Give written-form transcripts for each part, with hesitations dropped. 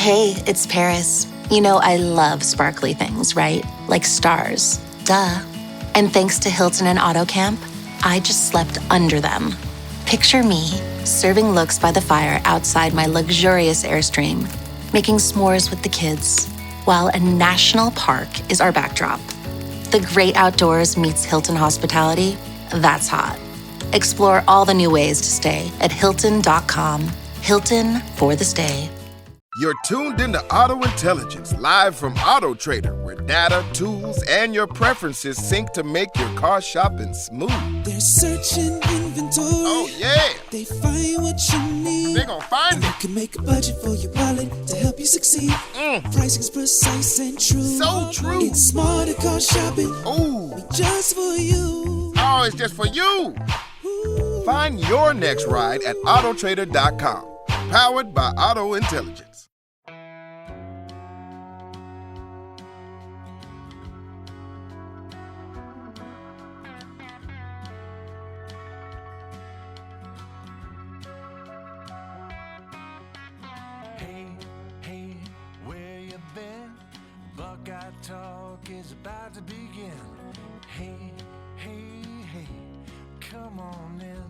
Hey, it's Paris. You know, I love sparkly things, right? Like stars. Duh. And thanks to Hilton and AutoCamp, I just slept under them. Picture me, serving looks by the fire outside my luxurious Airstream, making s'mores with the kids, while a national park is our backdrop. The great outdoors meets Hilton hospitality. That's hot. Explore all the new ways to stay at Hilton.com. Hilton for the stay. You're tuned into Auto Intelligence, live from Auto Trader, where data, tools, and your preferences sync to make your car shopping smooth. They're searching inventory. Oh, yeah. They find what you need. They're gonna find it. You can make a budget for your wallet to help you succeed. Pricing's precise and true. So true. It's smarter car shopping. Ooh. Just for you. Oh, it's just for you. Ooh. Find your next ride at autotrader.com. Powered by Auto Intelligence. Hey, where you been? Buckeye Talk is about to begin. Hey, come on in.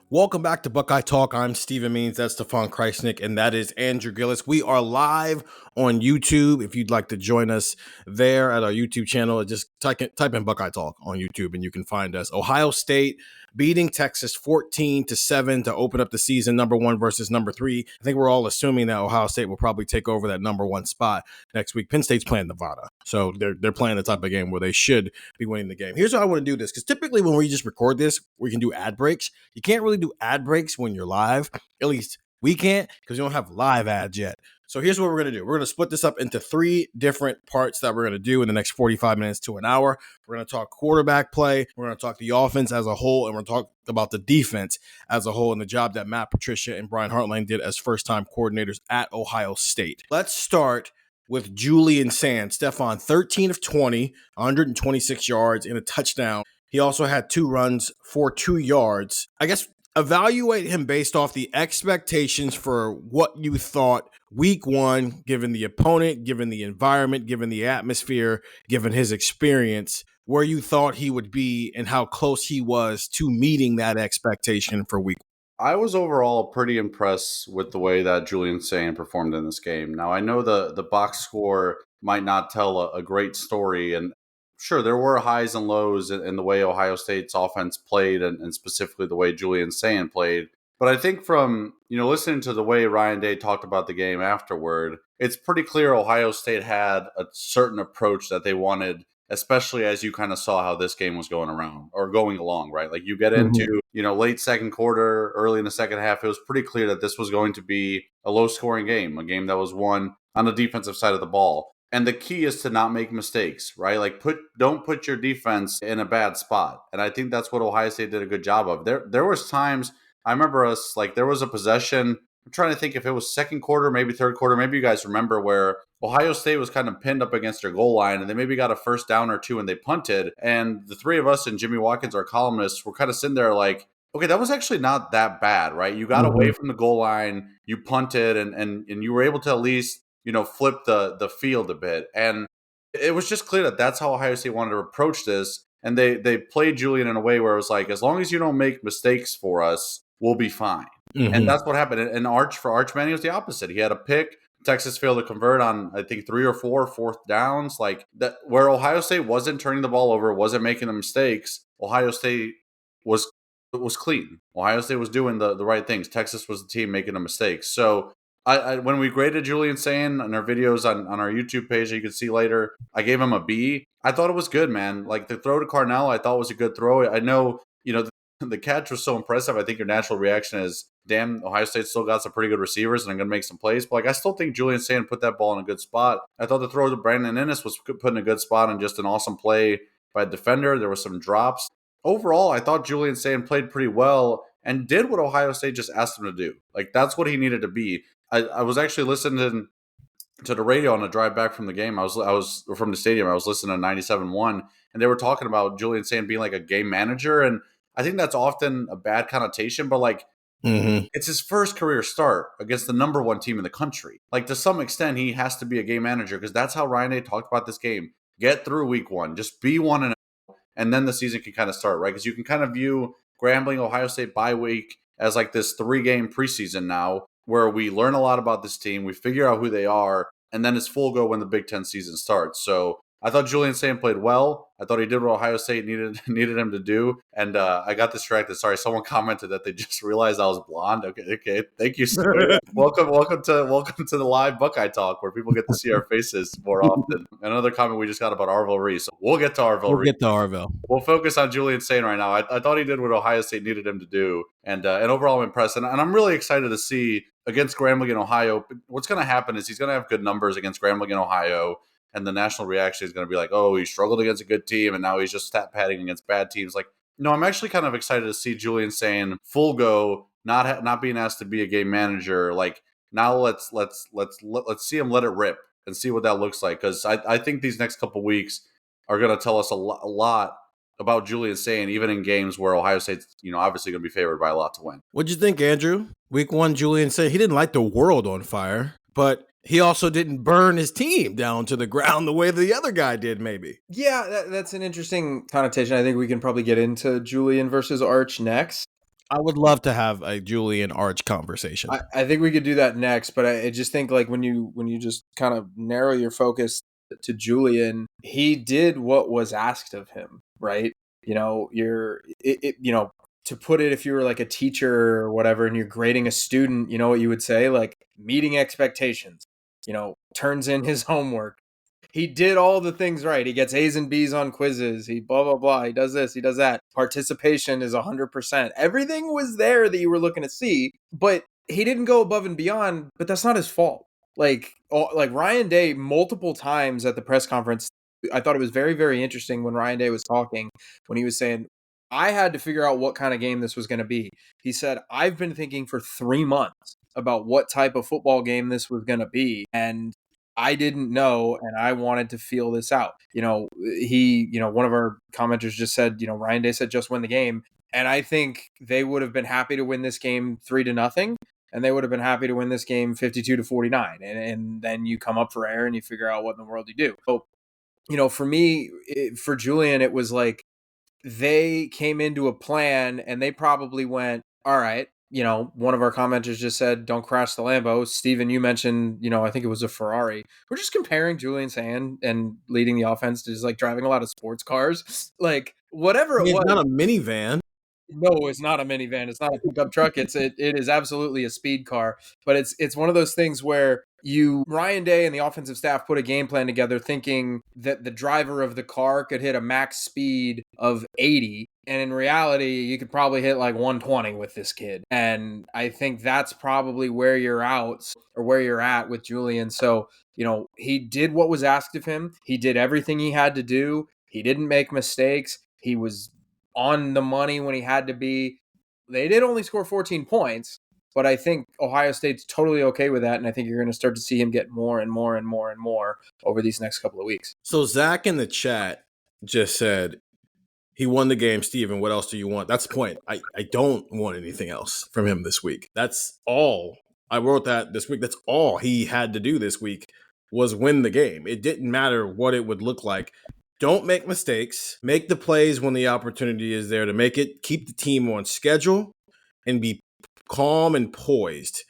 Welcome back to Buckeye Talk. I'm Stephen Means, that's Stefan Krajisnik, and that is Andrew Gillis. We are live on YouTube. If you'd like to join us there at our YouTube channel, just type in Buckeye Talk on YouTube and you can find us. Ohio State beating Texas 14-7 to open up the season, number 1 versus number 3. I think we're all assuming that Ohio State will probably take over that number 1 spot next week. Penn State's playing Nevada, so they're playing the type of game where they should be winning the game. Here's how I want to do this, because typically when we just record this, we can do ad breaks. You can't really do ad breaks when you're live. At least we can't, because we don't have live ads yet. So here's what we're going to do. We're going to split this up into 3 different parts that we're going to do in the next 45 minutes to an hour. We're going to talk quarterback play. We're going to talk the offense as a whole, and we're going to talk about the defense as a whole and the job that Matt Patricia and Brian Hartline did as first-time coordinators at Ohio State. Let's start with Julian Sands. Stefan, 13 of 20, 126 yards and a touchdown. He also had 2 runs for 2 yards. I guess evaluate him based off the expectations for what you thought week 1, given the opponent, given the environment, given the atmosphere, given his experience, where you thought he would be and how close he was to meeting that expectation for week 1. I was overall pretty impressed with the way that Julian Sands performed in this game. Now, I know the box score might not tell a great story, and sure, there were highs and lows in the way Ohio State's offense played and specifically the way Julian Sands played. But I think from, listening to the way Ryan Day talked about the game afterward, it's pretty clear Ohio State had a certain approach that they wanted, especially as you kind of saw how this game was going along, right? Like you get into, late second quarter, early in the second half, it was pretty clear that this was going to be a low-scoring game, a game that was won on the defensive side of the ball. And the key is to not make mistakes, right? Like don't put your defense in a bad spot. And I think that's what Ohio State did a good job of. There was times, I remember us, like there was a possession, I'm trying to think if it was second quarter, maybe third quarter, maybe you guys remember, where Ohio State was kind of pinned up against their goal line and they maybe got a first down or 2 and they punted. And the 3 of us and Jimmy Watkins, our columnist, were kind of sitting there like, okay, that was actually not that bad, right? You got away from the goal line, you punted, and you were able to at least flip the field a bit. And it was just clear that that's how Ohio State wanted to approach this. And they played Julian in a way where it was like, as long as you don't make mistakes for us, we'll be fine. Mm-hmm. And that's what happened. And for Arch Manning, it was the opposite. He had a pick. Texas failed to convert on, I think, 3 or 4 fourth downs. Like that, where Ohio State wasn't turning the ball over, wasn't making the mistakes, Ohio State was clean. Ohio State was doing the right things. Texas was the team making the mistakes. So I when we graded Julian Sands in our videos on our YouTube page that you can see later, I gave him a B. I thought it was good, man. Like the throw to Carnell, I thought was a good throw. I know, the catch was so impressive. I think your natural reaction is, damn, Ohio State still got some pretty good receivers and I'm going to make some plays. But I still think Julian Sands put that ball in a good spot. I thought the throw to Brandon Ennis was put in a good spot and just an awesome play by a defender. There were some drops. Overall, I thought Julian Sands played pretty well and did what Ohio State just asked him to do. Like, that's what he needed to be. I was actually listening to the radio on the drive back from the game. I was from the stadium. I was listening to 97.1, and they were talking about Julian Sands being like a game manager. And I think that's often a bad connotation, but like, it's his first career start against the number one team in the country. Like, to some extent, he has to be a game manager because that's how Ryan Day talked about this game. Get through week one, just be 1-0, and then the season can kind of start, right? Because you can kind of view Grambling Ohio State bye week as like this 3-game preseason now, where we learn a lot about this team, we figure out who they are, and then it's full go when the Big Ten season starts. So I thought Julian Sain played well. I thought he did what Ohio State needed him to do. And I got distracted. Sorry, someone commented that they just realized I was blonde. Okay. Thank you, sir. welcome to the live Buckeye Talk, where people get to see our faces more often. Another comment we just got about Arvell Reese. So we'll get to Arvell Reese. We'll focus on Julian Sain right now. I thought he did what Ohio State needed him to do, and overall I'm impressed. And I'm really excited to see against Grambling in Ohio. What's going to happen is he's going to have good numbers against Grambling in Ohio. And the national reaction is going to be like, oh, he struggled against a good team, and now he's just stat padding against bad teams. Like, no, I'm actually kind of excited to see Julian Sain full go, not being asked to be a game manager. Like, now let's see him let it rip and see what that looks like. Because I think these next couple weeks are going to tell us a lot about Julian Sain, even in games where Ohio State's obviously going to be favored by a lot to win. What'd you think, Andrew? Week 1, Julian Sain, he didn't light the world on fire, but he also didn't burn his team down to the ground the way the other guy did, maybe. Yeah, that's an interesting connotation. I think we can probably get into Julian versus Arch next. I would love to have a Julian Arch conversation. I think we could do that next, but I just think like when you just kind of narrow your focus to Julian, he did what was asked of him, right? To put it, if you were like a teacher or whatever, and you're grading a student, you know what you would say? Like, meeting expectations, turns in his homework. He did all the things right. He gets A's and B's on quizzes. He blah, blah, blah. He does this. He does that. Participation is 100%. Everything was there that you were looking to see, but he didn't go above and beyond, but that's not his fault. Like Ryan Day, multiple times at the press conference, I thought it was very, very interesting when Ryan Day was talking, when he was saying, I had to figure out what kind of game this was going to be. He said, I've been thinking for 3 months about what type of football game this was going to be. And I didn't know, and I wanted to feel this out. One of our commenters just said, Ryan Day said, just win the game. And I think they would have been happy to win this game 3-0. And they would have been happy to win this game 52-49. And then you come up for air and you figure out what in the world you do. So, for me, for Julian, it was like, they came into a plan and they probably went, all right, one of our commenters just said, don't crash the Lambo. Steven, you mentioned, I think it was a Ferrari. We're just comparing Julian Sain and leading the offense to just like driving a lot of sports cars. Like, whatever it was. It's not a minivan. No, it's not a minivan. It's not a pickup truck. It is absolutely a speed car. But it's one of those things where Ryan Day and the offensive staff put a game plan together thinking that the driver of the car could hit a max speed of 80. And in reality, you could probably hit like 120 with this kid. And I think that's probably where you're at with Julian. So, he did what was asked of him. He did everything he had to do. He didn't make mistakes. He was on the money when he had to be. They did only score 14 points, but I think Ohio State's totally okay with that, and I think you're going to start to see him get more and more and more and more over these next couple of weeks. So Zach in the chat just said, he won the game, Steven. What else do you want? That's the point. I don't want anything else from him this week. That's all. I wrote that this week. That's all he had to do this week was win the game. It didn't matter what it would look like. Don't make mistakes. Make the plays when the opportunity is there to make it. Keep the team on schedule and be calm and poised.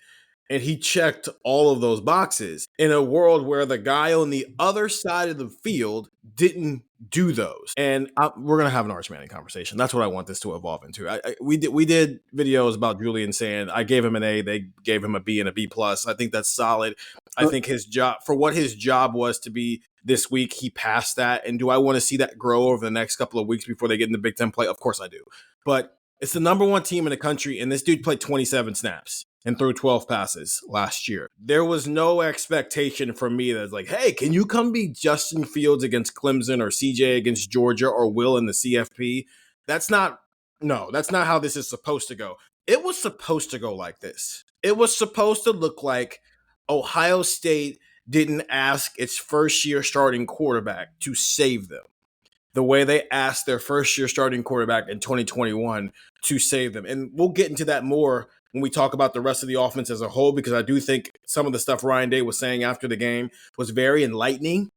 And he checked all of those boxes in a world where the guy on the other side of the field didn't do those. And we're going to have an Arch Manning conversation. That's what I want this to evolve into. We did videos about Julian Sain. I gave him an A. They gave him a B and a B+. I think that's solid. I think his job, for what his job was to be this week, he passed that. And do I want to see that grow over the next couple of weeks before they get in the Big Ten play? Of course I do. But it's the number one team in the country, and this dude played 27 snaps and threw 12 passes last year. There was no expectation from me that's like, hey, can you come be Justin Fields against Clemson or CJ against Georgia or Will in the CFP? That's not how this is supposed to go. It was supposed to go like this. It was supposed to look like Ohio State didn't ask its first-year starting quarterback to save them. the way they asked their first-year starting quarterback in 2021 to save them. And we'll get into that more when we talk about the rest of the offense as a whole, because I do think some of the stuff Ryan Day was saying after the game was very enlightening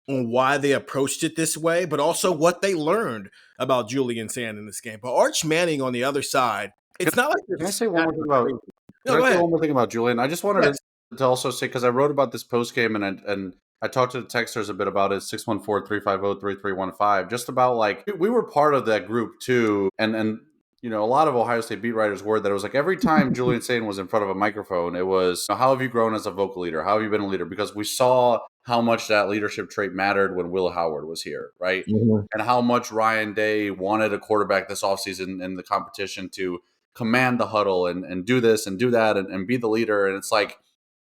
on why they approached it this way, but also what they learned about Julian Sand in this game. But Arch Manning on the other side, it's not like Can I say one more thing about? No, Can go I say ahead. one more thing about Julian? I just wanted Yes. to also say, because I wrote about this post game and I talked to the texters a bit about it, 614-350-3315, just about like we were part of that group too, and you know, a lot of Ohio State beat writers were that it was like every time Julian Sand was in front of a microphone, it was, how have you grown as a vocal leader? How have you been a leader? Because we saw how much that leadership trait mattered when Will Howard was here, right? Mhm. And how much Ryan Day wanted a quarterback this offseason in the competition to command the huddle and do this and do that and be the leader. And it's like,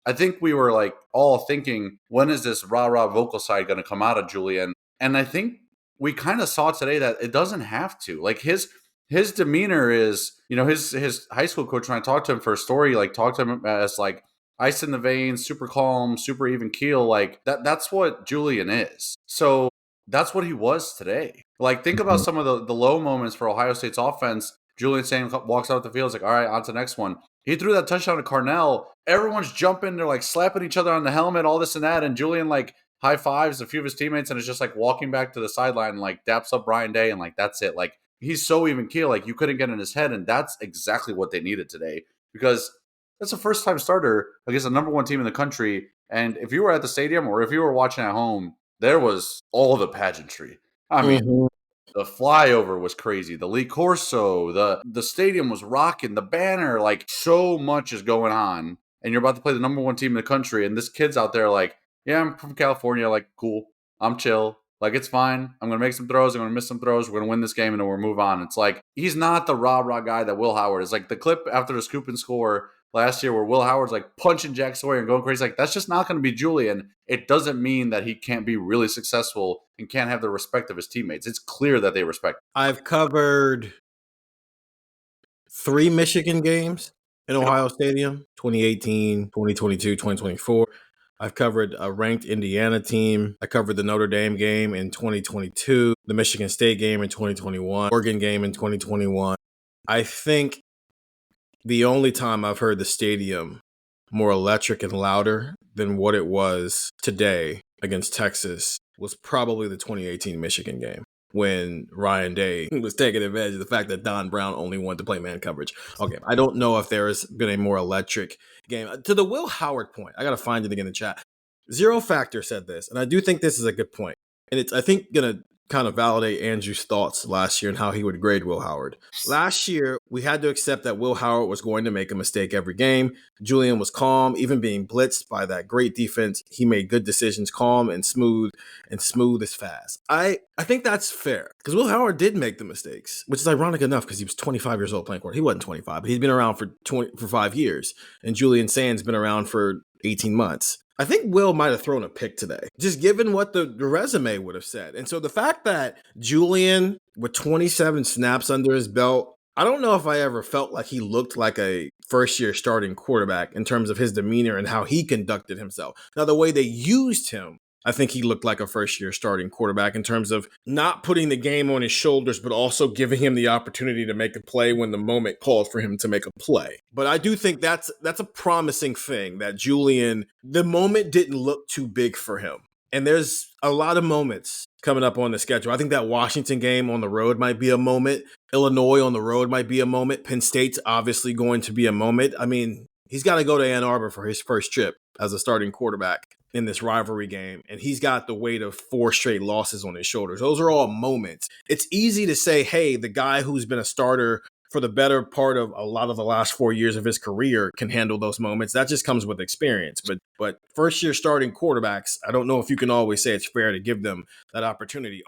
I think we were like all thinking, when is this rah-rah vocal side going to come out of Julian? And I think we kind of saw today that it doesn't have to. Like his demeanor is, you know, his high school coach, when I talked to him for a story, like talked to him as like ice in the veins, super calm, super even keel. Like that's what Julian is. So that's what he was today. Like think about some of the low moments for Ohio State's offense. Julian Sand walks out the field, it's like, all right, on to the next one. He threw that touchdown to Carnell. Everyone's jumping. They're like slapping each other on the helmet, all this and that. And Julian like high fives a few of his teammates and is just like walking back to the sideline and like daps up Ryan Day. And like, that's it. Like he's so even keel. Like you couldn't get in his head. And that's exactly what they needed today, because that's a first time starter against the number one team in the country. And if you were at the stadium or if you were watching at home, there was all the pageantry. I mean, the flyover was crazy. The Lee Corso, the stadium was rocking. The banner, like so much is going on. And you're about to play the number one team in the country. And this kid's out there like, yeah, I'm from California. Like, cool. I'm chill. Like, it's fine. I'm going to make some throws. I'm going to miss some throws. We're going to win this game and then we'll move on. It's like, he's not the rah-rah guy that Will Howard is. Like the clip after the scoop and score last year where Will Howard's like punching Jack Sawyer and going crazy. Like, that's just not going to be Julian. It doesn't mean that he can't be really successful and can't have the respect of his teammates. It's clear that they respect him. I've covered 3 Michigan games in Ohio Stadium, 2018, 2022, 2024. I've covered a ranked Indiana team. I covered the Notre Dame game in 2022, the Michigan State game in 2021, Oregon game in 2021. I think the only time I've heard the stadium more electric and louder than what it was today against Texas was probably the 2018 Michigan game, when Ryan Day was taking advantage of the fact that Don Brown only wanted to play man coverage. Okay, I don't know if there has been a more electric game. To the Will Howard point, I got to find it again in the chat. Zero Factor said this, and I do think this is a good point. And it's, I think, going to kind of validate Andrew's thoughts last year and how he would grade Will Howard. Last year, we had to accept that Will Howard was going to make a mistake every game. Julian was calm, even being blitzed by that great defense. He made good decisions, calm and smooth as fast. I think that's fair, because Will Howard did make the mistakes, which is ironic enough because he was 25 years old playing quarterback. He wasn't 25, but he's been around for 5 years, and Julian Sand's been around for 18 months. I think Will might have thrown a pick today, just given what the resume would have said. And so the fact that Julian, with 27 snaps under his belt, I don't know if I ever felt like he looked like a first-year starting quarterback in terms of his demeanor and how he conducted himself. Now, the way they used him, I think he looked like a first-year starting quarterback in terms of not putting the game on his shoulders, but also giving him the opportunity to make a play when the moment called for him to make a play. But I do think that's a promising thing, that Julian, the moment didn't look too big for him. And there's a lot of moments coming up on the schedule. I think that Washington game on the road might be a moment. Illinois on the road might be a moment. Penn State's obviously going to be a moment. I mean, he's got to go to Ann Arbor for his first trip as a starting quarterback in this rivalry game, and he's got the weight of 4 straight losses on his shoulders. Those are all moments. It's easy to say, hey, the guy who's been a starter for the better part of a lot of the last 4 years of his career can handle those moments. That just comes with experience. But first-year starting quarterbacks, I don't know if you can always say it's fair to give them that opportunity.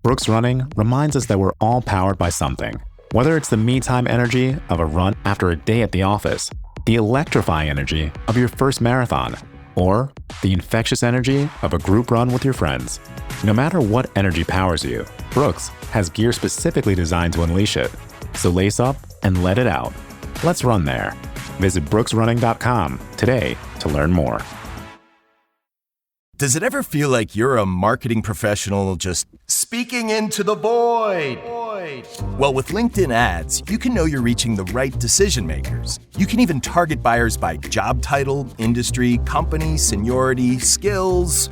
Brooks Running reminds us that we're all powered by something. Whether it's the me-time energy of a run after a day at the office, the electrifying energy of your first marathon, or the infectious energy of a group run with your friends. No matter what energy powers you, Brooks has gear specifically designed to unleash it. So lace up and let it out. Let's run there. Visit brooksrunning.com today to learn more. Does it ever feel like you're a marketing professional just speaking into the void? Well, with LinkedIn ads, you can know you're reaching the right decision makers. You can even target buyers by job title, industry, company, seniority, skills.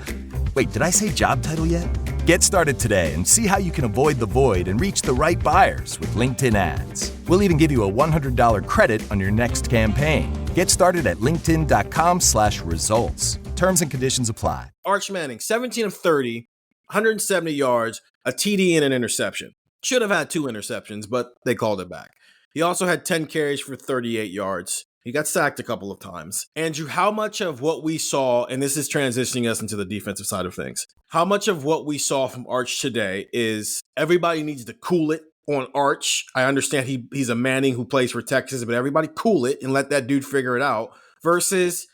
Wait, did I say job title yet? Get started today and see how you can avoid the void and reach the right buyers with LinkedIn ads. We'll even give you a $100 credit on your next campaign. Get started at linkedin.com/results. Terms and conditions apply. Arch Manning, 17 of 30, 170 yards, a TD and an interception. Should have had 2 interceptions, but they called it back. He also had 10 carries for 38 yards. He got sacked a couple of times. Andrew, how much of what we saw, and this is transitioning us into the defensive side of things, how much of what we saw from Arch today is everybody needs to cool it on Arch? I understand he's a Manning who plays for Texas, but everybody cool it and let that dude figure it out, versus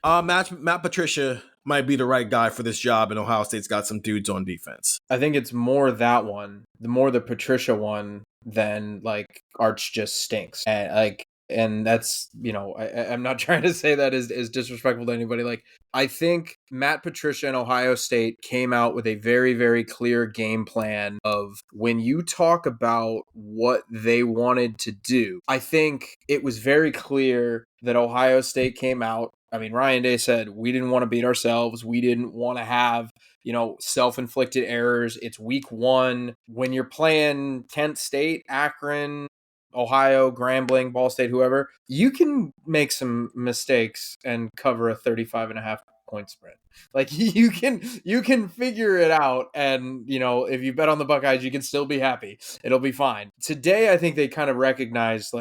Matt Patricia might be the right guy for this job, and Ohio State's got some dudes on defense. I think it's more that one, the Patricia one, than like Arch just stinks. And that's, I'm not trying to say that is disrespectful to anybody. Like, I think Matt Patricia and Ohio State came out with a very, very clear game plan of when you talk about what they wanted to do. I think it was very clear that Ohio State came out. I mean, Ryan Day said, we didn't want to beat ourselves. We didn't want to have, self-inflicted errors. It's week 1. When you're playing Kent State, Akron, Ohio, Grambling, Ball State, whoever, you can make some mistakes and cover a 35.5 point spread. Like, you can figure it out. And, if you bet on the Buckeyes, you can still be happy. It'll be fine. Today, I think they kind of recognized,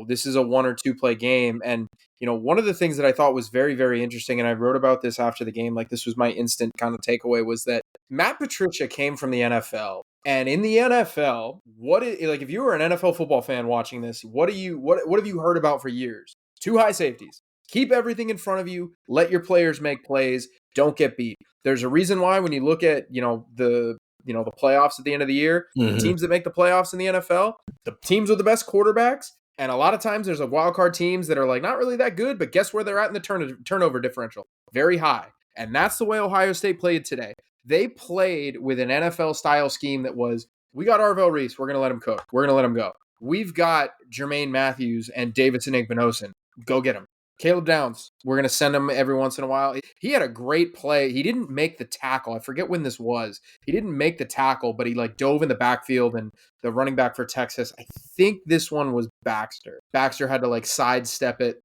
this is a 1 or 2 play game. And, one of the things that I thought was very, very interesting, and I wrote about this after the game, this was my instant kind of takeaway, was that Matt Patricia came from the NFL. And in the NFL, if you were an NFL football fan watching this, what have you heard about for years? 2 high safeties. Keep everything in front of you. Let your players make plays. Don't get beat. There's a reason why when you look at, the playoffs at the end of the year, the teams that make the playoffs in the NFL, the teams with the best quarterbacks, and a lot of times there's a wild card teams that are not really that good, but guess where they're at in the turnover differential? Very high. And that's the way Ohio State played today. They played with an NFL-style scheme that was, we got Arvell Reese, we're going to let him cook. We're going to let him go. We've got Jermaine Matthews and Davidson Igbinosun. Go get him. Caleb Downs, we're going to send him every once in a while. He had a great play. He didn't make the tackle. I forget when this was. He didn't make the tackle, but he dove in the backfield, and the running back for Texas, I think this one was Baxter. Baxter had to sidestep it,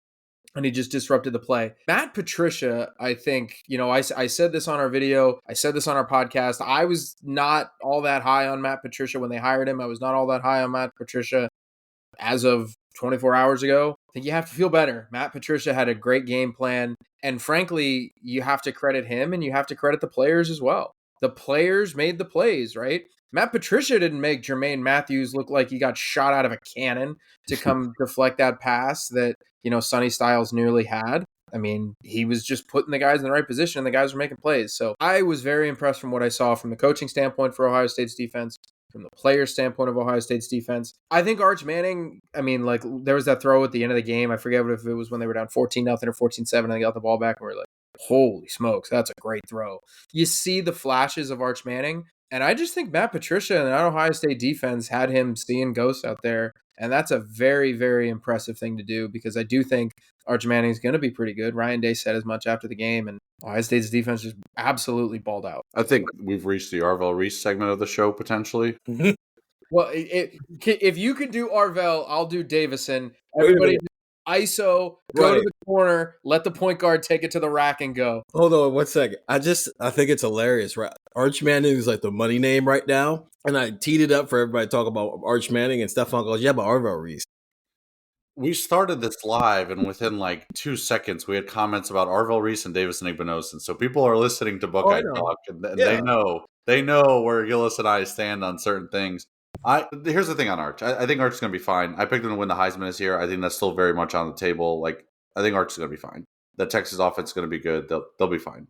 and he just disrupted the play. Matt Patricia, I think, I said this on our video. I said this on our podcast. I was not all that high on Matt Patricia when they hired him. I was not all that high on Matt Patricia as of 24 hours ago. I think you have to feel better. Matt Patricia had a great game plan. And frankly, you have to credit him, and you have to credit the players as well. The players made the plays, right? Matt Patricia didn't make Jermaine Matthews look like he got shot out of a cannon to come deflect that pass that, Sonny Styles nearly had. I mean, he was just putting the guys in the right position, and the guys were making plays. So I was very impressed from what I saw from the coaching standpoint for Ohio State's defense, from the player standpoint of Ohio State's defense. I think Arch Manning, there was that throw at the end of the game. I forget if it was when they were down 14-0 or 14-7 and they got the ball back, and we're like, holy smokes, that's a great throw. You see the flashes of Arch Manning, and I just think Matt Patricia and that Ohio State defense had him seeing ghosts out there, and that's a very, very impressive thing to do, because I do think Arch Manning is going to be pretty good. Ryan Day said as much after the game, and Ohio State's defense just absolutely balled out. I think we've reached the Arvell Reese segment of the show, potentially. Well, if you could do Arvell, I'll do Davison. Everybody ISO, go to the corner, let the point guard take it to the rack and go. Hold on 1 second. I think it's hilarious, right? Arch Manning is the money name right now. And I teed it up for everybody to talk about Arch Manning, and Stefan goes, yeah, but Arvell Reese. We started this live, and within 2 seconds, we had comments about Arvell Reese and Davison Igbinosun. So people are listening to Buckeye Talk, and they know where Gillis and I stand on certain things. Here's the thing on Arch. I think Arch is going to be fine. I picked him to win the Heisman this year. I think that's still very much on the table. I think Arch is going to be fine. The Texas offense is going to be good. They'll be fine.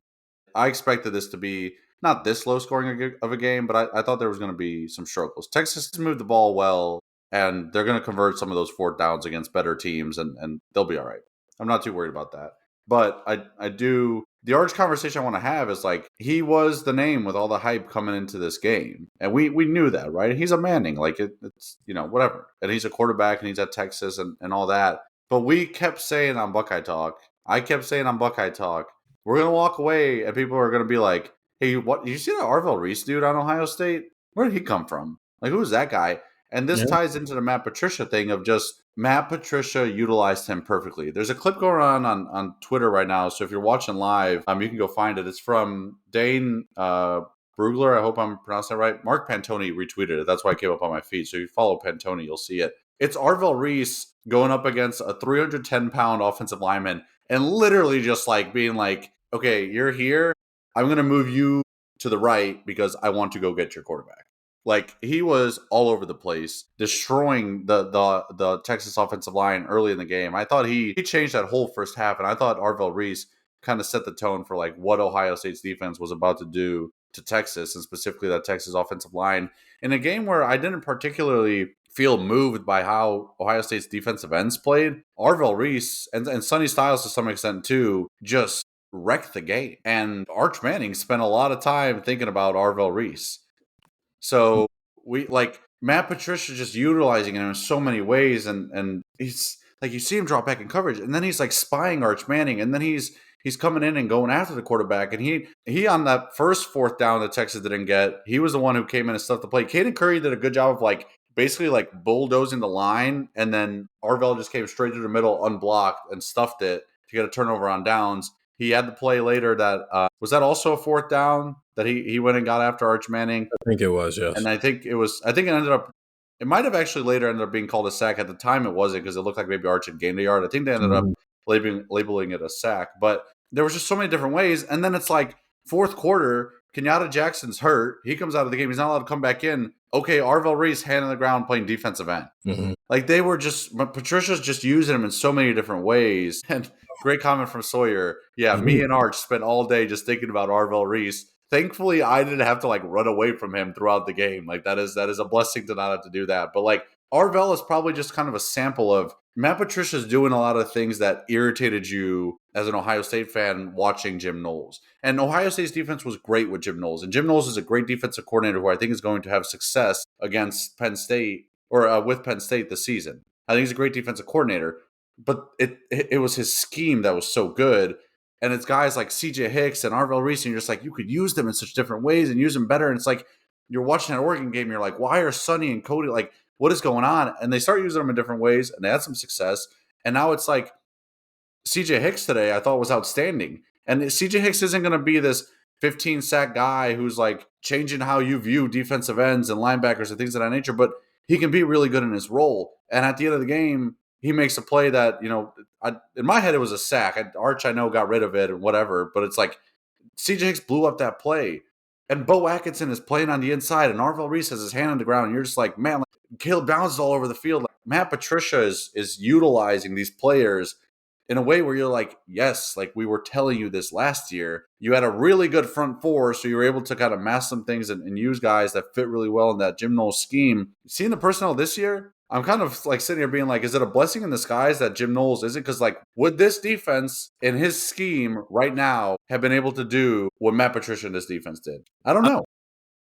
I expected this to be not this low scoring of a game, but I thought there was going to be some struggles. Texas moved the ball well, and they're going to convert some of those 4th downs against better teams, and they'll be all right. I'm not too worried about that. But I do the Arch conversation I want to have is like, he was the name with all the hype coming into this game. And we knew that, right? He's a Manning, like it's, whatever. And he's a quarterback and he's at Texas and all that. But we kept saying on Buckeye Talk, I kept saying on Buckeye Talk, we're going to walk away and people are going to be like, hey, what? You see that Arvell Reese dude on Ohio State? Where did he come from? Like, who's that guy? And this ties into the Matt Patricia thing of just Matt Patricia utilized him perfectly. There's a clip going on Twitter right now. So if you're watching live, you can go find it. It's from Dane Brugler. I hope I'm pronouncing that right. Mark Pantoni retweeted it. That's why it came up on my feed. So if you follow Pantoni, you'll see it. It's Arvell Reese going up against a 310-pound offensive lineman and literally just like being like, okay, you're here. I'm going to move you to the right because I want to go get your quarterback. Like, he was all over the place, destroying the Texas offensive line early in the game. I thought he changed that whole first half, and I thought Arvell Reese kind of set the tone for like what Ohio State's defense was about to do to Texas, and specifically that Texas offensive line. In a game where I didn't particularly feel moved by how Ohio State's defensive ends played, Arvell Reese and Sonny Styles to some extent too just wrecked the game. And Arch Manning spent a lot of time thinking about Arvell Reese. So we like Matt Patricia just utilizing him in so many ways, and he's like, you see him drop back in coverage, and then he's like spying Arch Manning, and then he's coming in and going after the quarterback, and he on that first fourth down that Texas didn't get, he was the one who came in and stuffed the play. Caden Curry did a good job of like basically like bulldozing the line, and then Arvell just came straight through the middle unblocked and stuffed it to get a turnover on downs. He had the play later that was that also a fourth down that he went and got after Arch Manning. I think it was, yes. And I think it ended up, it might have actually later ended up being called a sack. At the time it wasn't, because it looked like maybe Arch had gained a yard. I think they ended up labeling it a sack. But there was just so many different ways. And then it's like fourth quarter, Kenyatta Jackson's hurt. He comes out of the game. He's not allowed to come back in. Okay, Arvell Reese hand on the ground playing defensive end. Like, they were just, Patricia's just using him in so many different ways. And great comment from Sawyer. Yeah, me and Arch spent all day just thinking about Arvell Reese. Thankfully, I didn't have to like run away from him throughout the game. Like, that is a blessing to not have to do that. But like, Arvell is probably just kind of a sample of Matt Patricia's doing a lot of things that irritated you as an Ohio State fan watching Jim Knowles. And Ohio State's defense was great with Jim Knowles. And Jim Knowles is a great defensive coordinator who I think is going to have success against Penn State or with Penn State this season. I think he's a great defensive coordinator. But it was his scheme that was so good. And it's guys like CJ Hicks and Arvell Reese, and you're just like, you could use them in such different ways and use them better. And it's like, you're watching that Oregon game, and you're like, why are Sonny and Cody, like, what is going on? And they start using them in different ways, and they had some success. And now it's like, CJ Hicks today I thought was outstanding. And CJ Hicks isn't going to be this 15-sack guy who's like changing how you view defensive ends and linebackers and things of that nature, but he can be really good in his role. And at the end of the game, he makes a play that, in my head, it was a sack. Arch, I know, got rid of it and whatever, but it's like CJ Hicks blew up that play. And Bo Atkinson is playing on the inside, and Arvell Reese has his hand on the ground, and you're just like, man, like, Caleb bounces all over the field. Like, Matt Patricia is utilizing these players in a way where you're like, yes, like we were telling you this last year. You had a really good front four, so you were able to kind of mask some things and use guys that fit really well in that Jim Knowles scheme. Seeing the personnel this year, I'm kind of like sitting here being like, is it a blessing in disguise that Jim Knowles isn't? Because like, would this defense in his scheme right now have been able to do what Matt Patricia and this defense did? I don't know.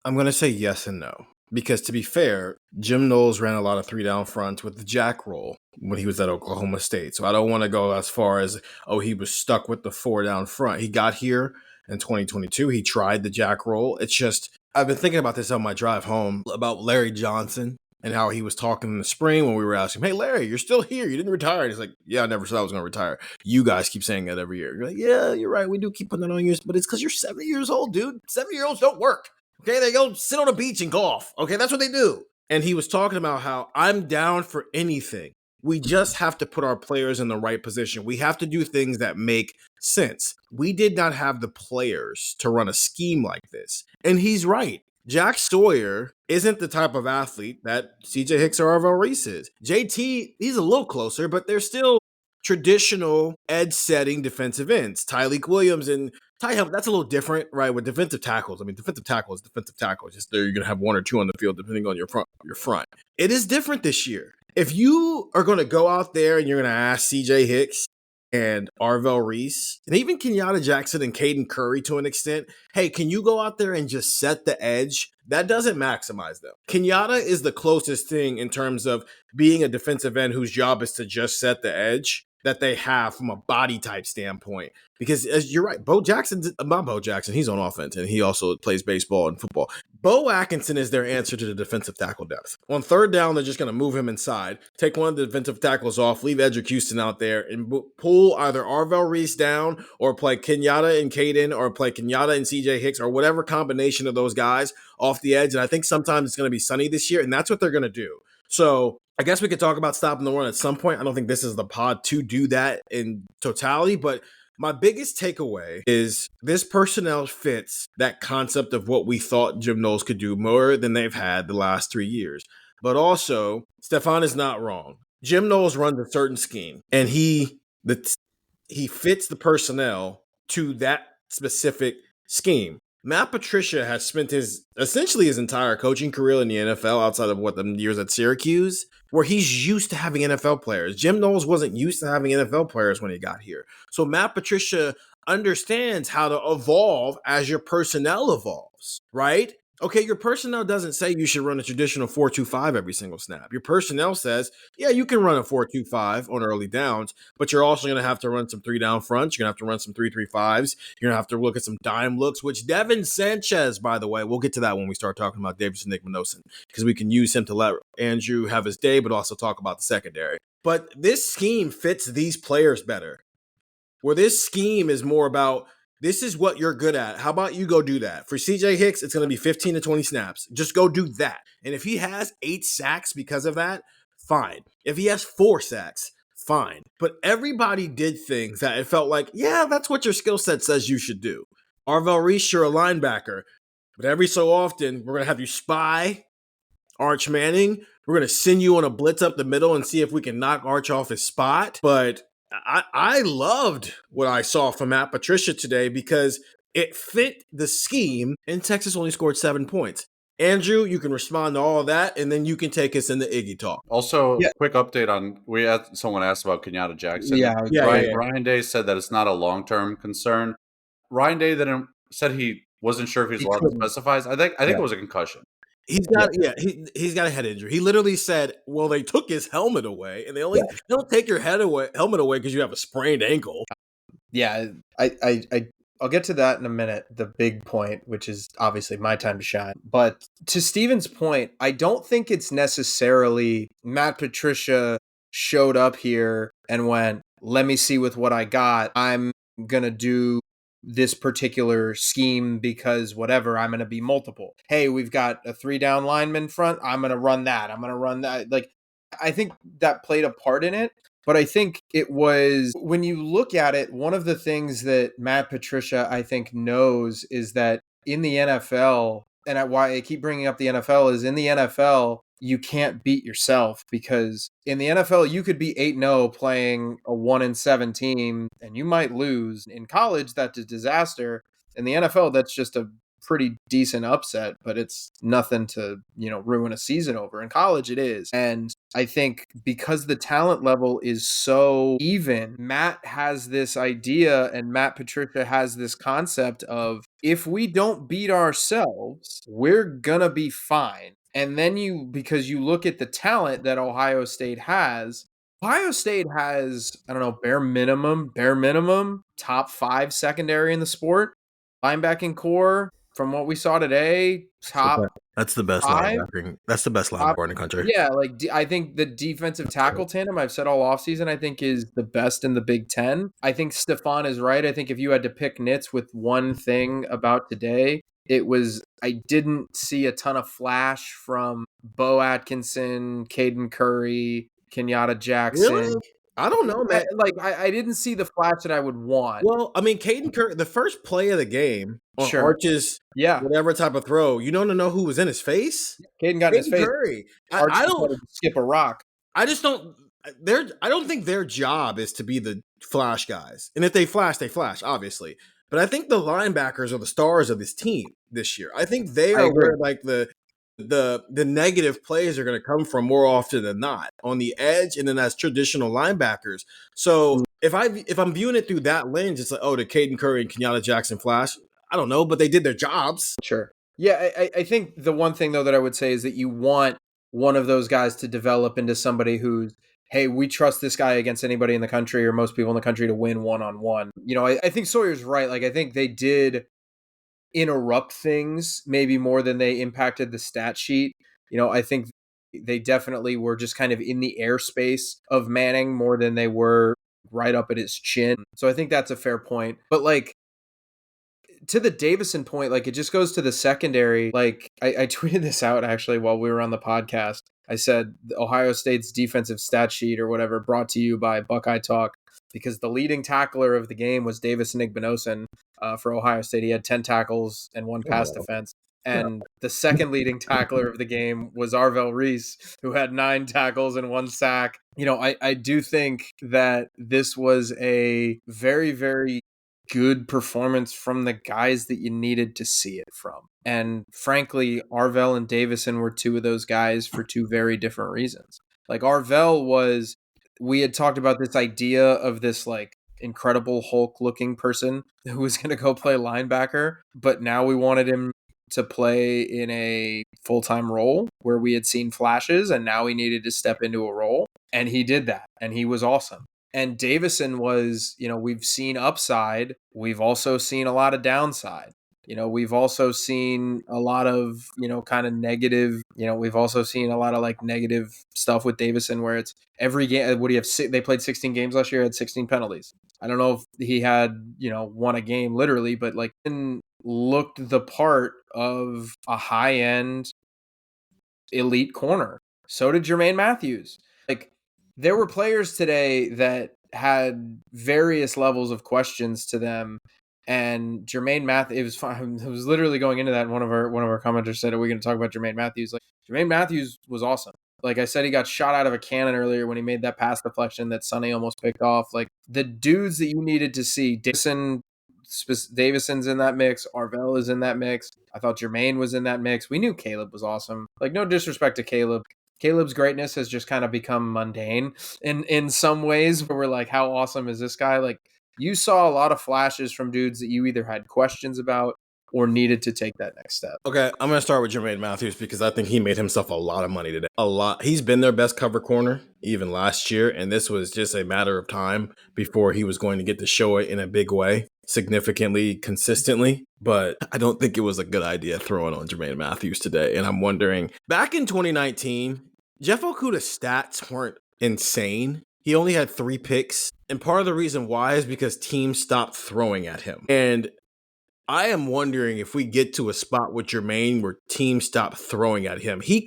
I'm going to say yes and no. Because to be fair, Jim Knowles ran a lot of 3-down fronts with the jack roll when he was at Oklahoma State. So I don't want to go as far as, he was stuck with the 4-down front. He got here in 2022. He tried the jack roll. It's just, I've been thinking about this on my drive home about Larry Johnson and how he was talking in the spring when we were asking him, hey, Larry, you're still here. You didn't retire. And he's like, yeah, I never said I was going to retire. You guys keep saying that every year. You're like, yeah, you're right. We do keep putting that on you. But it's because you're 70 years old, dude. 70-year-olds don't work. Okay, they go sit on a beach and golf. Okay, that's what they do. And he was talking about how I'm down for anything. We just have to put our players in the right position. We have to do things that make sense. We did not have the players to run a scheme like this. And he's right. Jack Sawyer isn't the type of athlete that CJ Hicks or Arvell Reese is. JT, he's a little closer, but they're still traditional edge-setting defensive ends. Tyleik Williams and Ty Hill, that's a little different, right? With defensive tackles. I mean, defensive tackle is defensive tackle. Just there, you're going to have one or two on the field, depending on your front. It is different this year. If you are going to go out there and you're going to ask CJ Hicks and Arvell Reese, and even Kenyatta Jackson and Caden Curry to an extent. Hey, can you go out there and just set the edge? That doesn't maximize them. Kenyatta is the closest thing in terms of being a defensive end whose job is to just set the edge that they have from a body type standpoint. Because as you're right, Bo Jackson, not Bo Jackson, he's on offense and he also plays baseball and football. Bo Atkinson is their answer to the defensive tackle depth. On third down, they're just going to move him inside, take one of the defensive tackles off, leave Edric Houston out there, and pull either Arvell Reese down or play Kenyatta and Caden or play Kenyatta and CJ Hicks or whatever combination of those guys off the edge. And I think sometimes it's going to be sunny this year, and that's what they're going to do. So I guess we could talk about stopping the run at some point. I don't think this is the pod to do that in totality, but my biggest takeaway is this personnel fits that concept of what we thought Jim Knowles could do more than they've had the last 3 years. But also, Stefan is not wrong. Jim Knowles runs a certain scheme, and he fits the personnel to that specific scheme. Matt Patricia has spent essentially his entire coaching career in the NFL outside of the years at Syracuse, where he's used to having NFL players. Jim Knowles wasn't used to having NFL players when he got here. So Matt Patricia understands how to evolve as your personnel evolves, right? Okay, your personnel doesn't say you should run a traditional 4-2-5 every single snap. Your personnel says, yeah, you can run a 4-2-5 on early downs, but you're also going to have to run some 3-down fronts. You're going to have to run some 3-3-5s. You're going to have to look at some dime looks, which Devin Sanchez, by the way, we'll get to that when we start talking about Davidson Nick-Minosin, because we can use him to let Andrew have his day, but also talk about the secondary. But this scheme fits these players better, where this scheme is more about, this is what you're good at. How about you go do that? For CJ Hicks, it's going to be 15 to 20 snaps. Just go do that. And if he has 8 sacks because of that, fine. If he has 4 sacks, fine. But everybody did things that it felt like, yeah, that's what your skill set says you should do. Arvell Reese, you're a linebacker. But every so often, we're going to have you spy Arch Manning. We're going to send you on a blitz up the middle and see if we can knock Arch off his spot. But I loved what I saw from Matt Patricia today because it fit the scheme, and Texas only scored 7 points. Andrew, you can respond to all of that, and then you can take us into Iggy talk. Also, quick update on someone asked about Kenyatta Jackson. Ryan Day said that it's not a long-term concern. Ryan Day said he wasn't sure if he was allowed to specify. I think it was a concussion. He's got he's got a head injury. He literally said, "Well, they took his helmet away, and they don't take your helmet away because you have a sprained ankle." Yeah, I'll get to that in a minute. The big point, which is obviously my time to shine. But to Steven's point, I don't think it's necessarily Matt Patricia showed up here and went, "Let me see with what I got. I'm gonna do this particular scheme because whatever, I'm going to be multiple. Hey, we've got a 3-down lineman front. I'm going to run that. I'm going to run that." Like, I think that played a part in it, but I think it was, when you look at it, one of the things that Matt Patricia, I think, knows is that in the NFL, and why I keep bringing up the NFL is in the NFL, you can't beat yourself, because in the NFL, you could be 8-0 playing a 1-7 team and you might lose. In college, that's a disaster. In the NFL, that's just a pretty decent upset, but it's nothing to, ruin a season over. In college, it is. And I think because the talent level is so even, Matt has this idea and Matt Patricia has this concept of, if we don't beat ourselves, we're gonna be fine. And then because you look at the talent that Ohio State has, I don't know, bare minimum, top 5 secondary in the sport. Linebacking core, from what we saw today, top. That's the best linebacking. That's the best linebacker in the country. Yeah, I think the defensive tackle tandem, I've said all offseason, I think is the best in the Big Ten. I think Stefan is right. I think if you had to pick nits with one thing about today, it was, I didn't see a ton of flash from Bo Atkinson, Caden Curry, Kenyatta Jackson. Really? I don't know, man. I didn't see the flash that I would want. Well, I mean, Caden Curry, the first play of the game on Arch's whatever type of throw, you don't know who was in his face? Caden got in his face. Curry. I don't skip a rock. I just don't. I don't think their job is to be the flash guys. And if they flash, obviously. But I think the linebackers are the stars of this team this year. I think they are where the negative plays are going to come from more often than not, on the edge and then as traditional linebackers. So if I'm viewing it through that lens, it's like, oh, did Caden Curry and Kenyatta Jackson flash? I don't know, but they did their jobs. Sure. Yeah, I think the one thing though that I would say is that you want one of those guys to develop into somebody who's, hey, we trust this guy against anybody in the country or most people in the country to win one-on-one. You know, I think Sawyer's right. Like, I think they did interrupt things maybe more than they impacted the stat sheet. You know, I think they definitely were just kind of in the airspace of Manning more than they were right up at his chin. So I think that's a fair point. But like, to the Davison point, like it just goes to the secondary. Like I tweeted this out actually while we were on the podcast. I said Ohio State's defensive stat sheet or whatever brought to you by Buckeye Talk, because the leading tackler of the game was Davison Igbinosun for Ohio State. He had 10 tackles and 1 pass defense. And the second leading tackler of the game was Arvell Reese, who had 9 tackles and 1 sack. You know, I do think that this was a very, very good performance from the guys that you needed to see it from. And frankly, Arvell and Davison were 2 of those guys for 2 very different reasons. Like Arvell was, we had talked about this idea of this like incredible Hulk looking person who was going to go play linebacker, but now we wanted him to play in a full-time role where we had seen flashes, and now he needed to step into a role, and he did that, and he was awesome. And Davison was, you know, we've seen upside. We've also seen a lot of downside. You know, we've also seen a lot of, you know, kind of negative, you know, we've also seen a lot of like negative stuff with Davison where it's every game. What do you have? They played 16 games last year, had 16 penalties. I don't know if he had, you know, won a game literally, but like looked the part of a high end elite corner. So did Jermaine Matthews. Like, there were players today that had various levels of questions to them, and Jermaine Matthews, it was fine. It was literally going into that. And one of our commenters said, "Are we going to talk about Jermaine Matthews?" Like, Jermaine Matthews was awesome. Like I said, he got shot out of a cannon earlier when he made that pass deflection that Sonny almost picked off. Like the dudes that you needed to see, Davison's in that mix. Arvell is in that mix. I thought Jermaine was in that mix. We knew Caleb was awesome. Like, no disrespect to Caleb. Caleb's greatness has just kind of become mundane in some ways, where we're like, how awesome is this guy? Like, you saw a lot of flashes from dudes that you either had questions about or needed to take that next step. Okay, I'm going to start with Jermaine Matthews because I think he made himself a lot of money today. A lot. He's been their best cover corner even last year, and this was just a matter of time before he was going to get to show it in a big way, significantly, consistently. But I don't think it was a good idea throwing on Jermaine Matthews today. And I'm wondering, back in 2019, Jeff Okudah's stats weren't insane. He only had 3 picks. And part of the reason why is because teams stopped throwing at him. And I am wondering if we get to a spot with Jermaine where teams stop throwing at him. He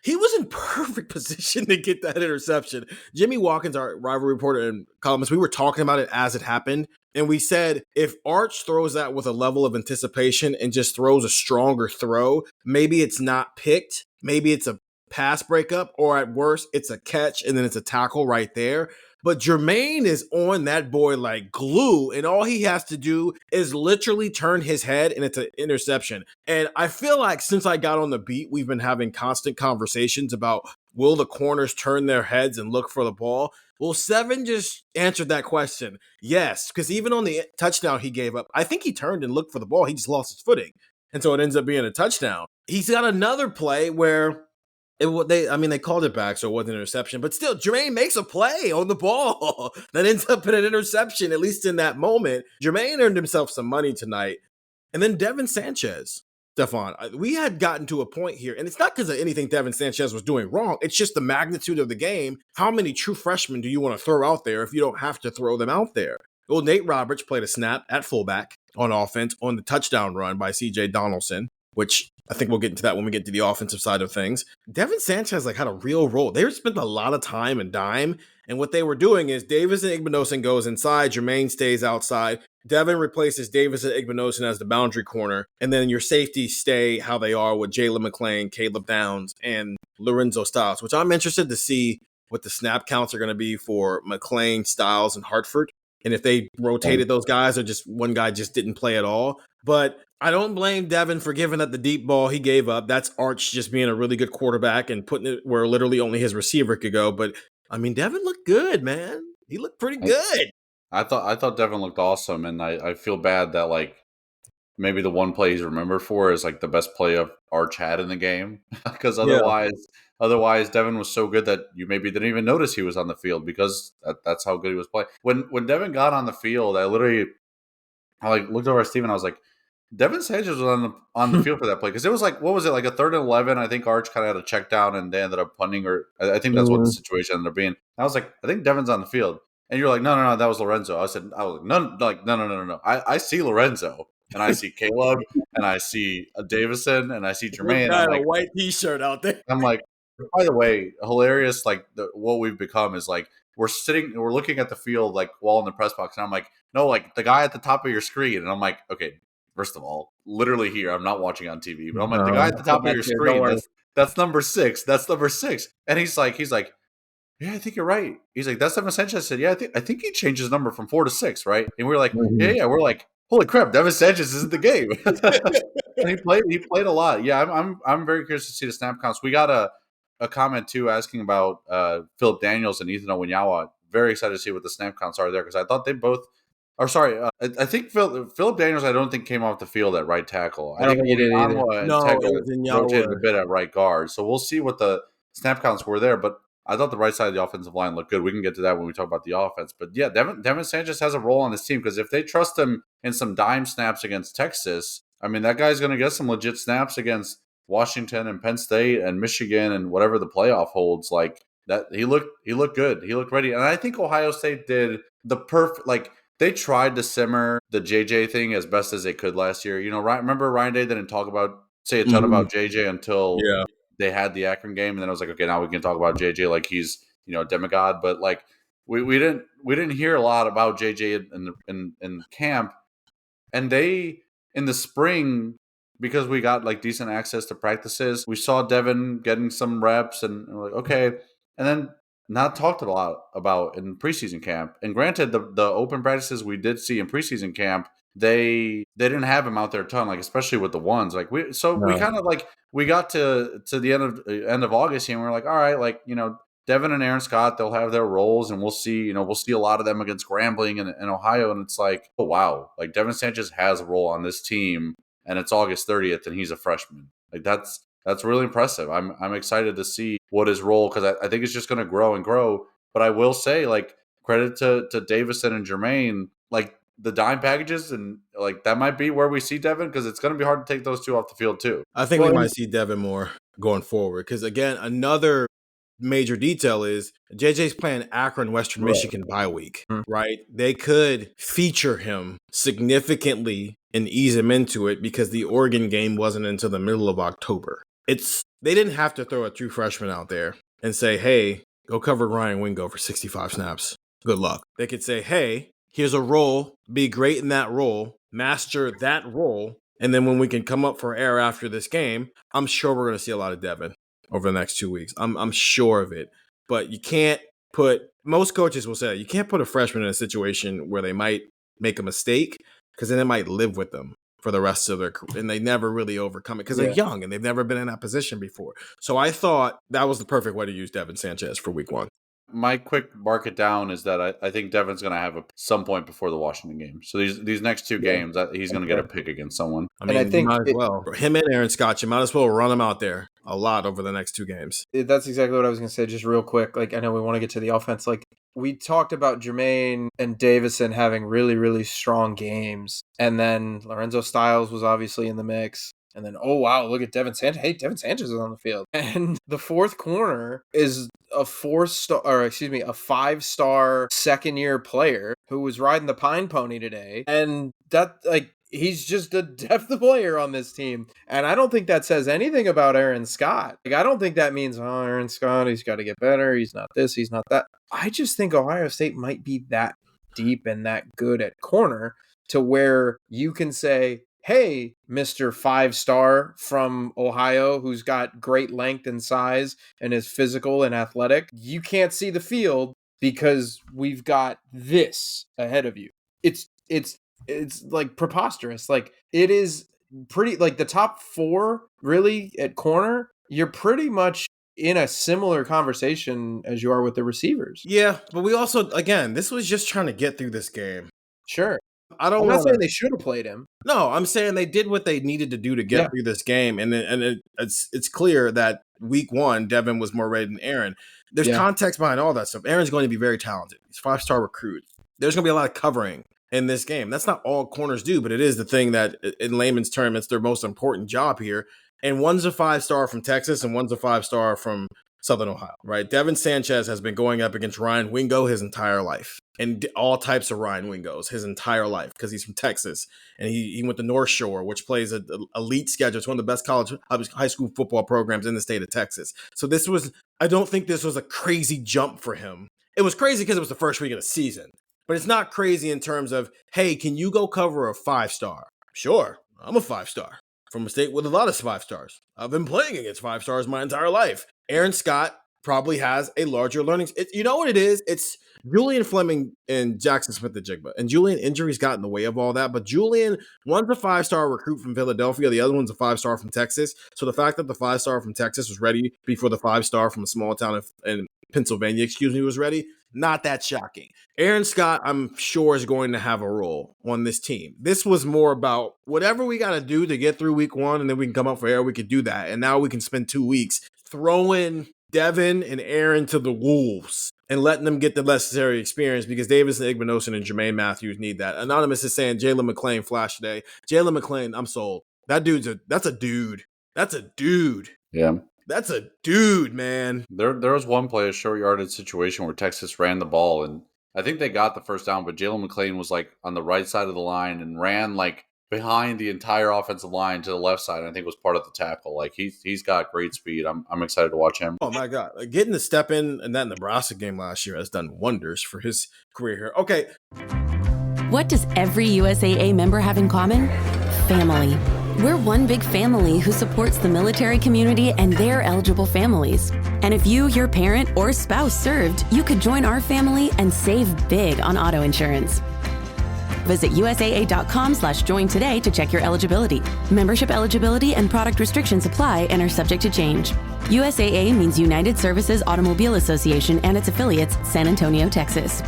was in perfect position to get that interception. Jimmy Watkins, our rivalry reporter and columnist, we were talking about it as it happened. And we said, if Arch throws that with a level of anticipation and just throws a stronger throw, maybe it's not picked. Maybe it's a pass breakup, or at worst, it's a catch and then it's a tackle right there. But Jermaine is on that boy like glue, and all he has to do is literally turn his head, and it's an interception. And I feel like since I got on the beat, we've been having constant conversations about, will the corners turn their heads and look for the ball? Well, Seven just answered that question. Yes, because even on the touchdown he gave up, I think he turned and looked for the ball. He just lost his footing. And so it ends up being a touchdown. He's got another play where they called it back, so it wasn't an interception. But still, Jermaine makes a play on the ball that ends up in an interception, at least in that moment. Jermaine earned himself some money tonight. And then Devin Sanchez, Stefan, we had gotten to a point here, and it's not because of anything Devin Sanchez was doing wrong. It's just the magnitude of the game. How many true freshmen do you want to throw out there if you don't have to throw them out there? Well, Nate Roberts played a snap at fullback on offense on the touchdown run by C.J. Donaldson, which I think we'll get into that when we get to the offensive side of things. Devin Sanchez had a real role. They spent a lot of time and dime, and what they were doing is Davis and Igbinosun goes inside, Jermaine stays outside, Devin replaces Davis and Igbinosun as the boundary corner, and then your safeties stay how they are with Jalen McClain, Caleb Downs, and Lorenzo Styles, which I'm interested to see what the snap counts are going to be for McClain, Styles, and Hartford, and if they rotated those guys or just one guy just didn't play at all. But I don't blame Devin for giving up the deep ball he gave up. That's Arch just being a really good quarterback and putting it where literally only his receiver could go. But, I mean, Devin looked good, man. He looked pretty good. I thought Devin looked awesome, and I feel bad that like maybe the one play he's remembered for is like the best play of Arch had in the game because otherwise Devin was so good that you maybe didn't even notice he was on the field because that's how good he was playing. When Devin got on the field, I like looked over at Steven. I was like, Devin Sanchez was on the field for that play because it was like, what was it, like a 3rd and 11? I think Arch kind of had a check down and they ended up punting, or I think that's what the situation ended up being. And I was like, I think Devin's on the field, and you're like, no, that was Lorenzo. I was like, no. I see Lorenzo and I see Caleb and I see Davison and I see Jermaine. Guy I'm in like, a white T-shirt out there. I'm like, by the way, hilarious. Like what we've become is like we're looking at the field like while in the press box, and I'm like, no, like the guy at the top of your screen, and I'm like, okay. First of all, literally here, I'm not watching on TV, but I'm like, the guy at the top of your screen, that's number 6. That's number 6. And he's like, yeah, I think you're right. He's like, that's Devin Sanchez. I said, yeah, I think he changed his number from 4 to 6, right? And we're like, yeah. We're like, holy crap, Devin Sanchez is in the game. And he played a lot. Yeah, I'm very curious to see the snap counts. We got a comment too asking about Philip Daniels and Ethan Owenyawa. Very excited to see what the snap counts are there because I thought they both. Or sorry, I think Philip Daniels, I don't think came off the field at right tackle. I don't think he did either. And Tego rotated a bit at right guard. So we'll see what the snap counts were there. But I thought the right side of the offensive line looked good. We can get to that when we talk about the offense. But yeah, Devin Sanchez has a role on this team because if they trust him in some dime snaps against Texas, I mean, that guy's going to get some legit snaps against Washington and Penn State and Michigan and whatever the playoff holds. Like that, he looked good. He looked ready. And I think Ohio State did the perfect, like, they tried to simmer the JJ thing as best as they could last year. You know, remember Ryan Day didn't say a ton about JJ until they had the Akron game, and then I was like, okay, now we can talk about JJ like he's, you know, a demigod. But like we didn't hear a lot about JJ in camp, and they in the spring, because we got like decent access to practices, we saw Devin getting some reps, and we're like, okay, and then not talked a lot about in preseason camp. And granted, the open practices we did see in preseason camp, they didn't have him out there a ton, like especially with the ones. Like we kind of like we got to the end of August here, and we're like, all right, like, you know, Devin and Aaron Scott, they'll have their roles, and we'll see a lot of them against Grambling and Ohio, and it's like, oh wow, like Devin Sanchez has a role on this team, and it's August 30th, and he's a freshman. Like that's really impressive. I'm excited to see what his role, because I think it's just going to grow and grow. But I will say, like, credit to Davison and Jermaine, like the dime packages, and like that might be where we see Devin, because it's going to be hard to take those two off the field too. I think we might see Devin more going forward because, again, another major detail is JJ's playing Akron, Western Michigan bye week, right? They could feature him significantly and ease him into it because the Oregon game wasn't until the middle of October. They didn't have to throw a true freshman out there and say, hey, go cover Ryan Wingo for 65 snaps. Good luck. They could say, hey, here's a role, be great in that role, master that role, and then when we can come up for air after this game, I'm sure we're going to see a lot of Devin over the next 2 weeks. I'm sure of it. But you can't most coaches will say, you can't put a freshman in a situation where they might make a mistake, because then it might live with them for the rest of their career, and they never really overcome it because they're young and they've never been in that position before. So I thought that was the perfect way to use Devin Sanchez for week 1. My quick mark it down is that I think Devin's going to have some point before the Washington game. So these next 2 games, he's going to get a pick against someone. I mean, I think might as well. For him and Aaron Scott, you might as well run him out there a lot over the next 2 games. That's exactly what I was going to say. Just real quick, like, I know we want to get to the offense. Like, we talked about Jermaine and Davison having really, really strong games, and then Lorenzo Styles was obviously in the mix. And then, oh, wow, look at Devin Sanchez. Hey, Devin Sanchez is on the field. And the fourth corner is a 5-star second-year player who was riding the Pine Pony today. And that, like, he's just a depth player on this team. And I don't think that says anything about Aaron Scott. Like, I don't think that means, oh, Aaron Scott, he's got to get better. He's not this, he's not that. I just think Ohio State might be that deep and that good at corner to where you can say, hey, Mr. 5-star from Ohio who's got great length and size and is physical and athletic, you can't see the field because we've got this ahead of you. It's like preposterous. Like, it is pretty, like, the top 4 really at corner, you're pretty much in a similar conversation as you are with the receivers. Yeah, but we also, again, this was just trying to get through this game. Sure. I don't I'm not want saying to. they should have played him. No, I'm saying they did what they needed to do to get Yeah. through this game, and it's clear that week one, Devin was more ready than Aaron. There's context behind all that stuff. Aaron's going to be very talented. He's a 5-star recruit. There's going to be a lot of covering in this game. That's not all corners do, but it is the thing that, in layman's terms, it's their most important job here. And one's a 5-star from Texas, and one's a 5-star from Southern Ohio, right? Devin Sanchez has been going up against Ryan Wingo his entire life, and all types of Ryan Wingos his entire life, because he's from Texas, and he went to North Shore, which plays an elite schedule. It's one of the best high school football programs in the state of Texas. So I don't think this was a crazy jump for him. It was crazy because it was the first week of the season, but it's not crazy in terms of, hey, can you go cover a 5-star? Sure, I'm a 5-star. From a state with a lot of 5-stars. I've been playing against 5-stars my entire life. Aaron Scott probably has a larger learning. You know what it is? It's Julian Fleming and Jackson Smith-Njigba. And Julian, injuries got in the way of all that. But Julian, one's a 5-star recruit from Philadelphia. The other one's a 5-star from Texas. So the fact that the 5-star from Texas was ready before the 5-star from a small town in Pennsylvania, was ready, not that shocking. Aaron Scott, I'm sure, is going to have a role on this team. This was more about whatever we got to do to get through week one, and then we can come up for air. We could do that. And now we can spend 2 weeks throwing Devin and Aaron to the wolves and letting them get the necessary experience, because Davis and Igbinosun and Jermaine Matthews need that. Anonymous is saying Jalen McClain flash today. Jalen McClain, I'm sold. That's a dude. That's a dude. Yeah. That's a dude, man. There was one play, a short yardage situation where Texas ran the ball, and I think they got the first down, but Jalen McClain was like on the right side of the line and ran like behind the entire offensive line to the left side. I think was part of the tackle. Like he's got great speed. I'm excited to watch him. Oh my God. Getting to step in that Nebraska game last year has done wonders for his career here. Okay. What does every USAA member have in common? Family. We're one big family who supports the military community and their eligible families. And if you, your parent, or spouse served, you could join our family and save big on auto insurance. Visit USAA.com/join today to check your eligibility. Membership eligibility and product restrictions apply and are subject to change. USAA means United Services Automobile Association and its affiliates, San Antonio, Texas.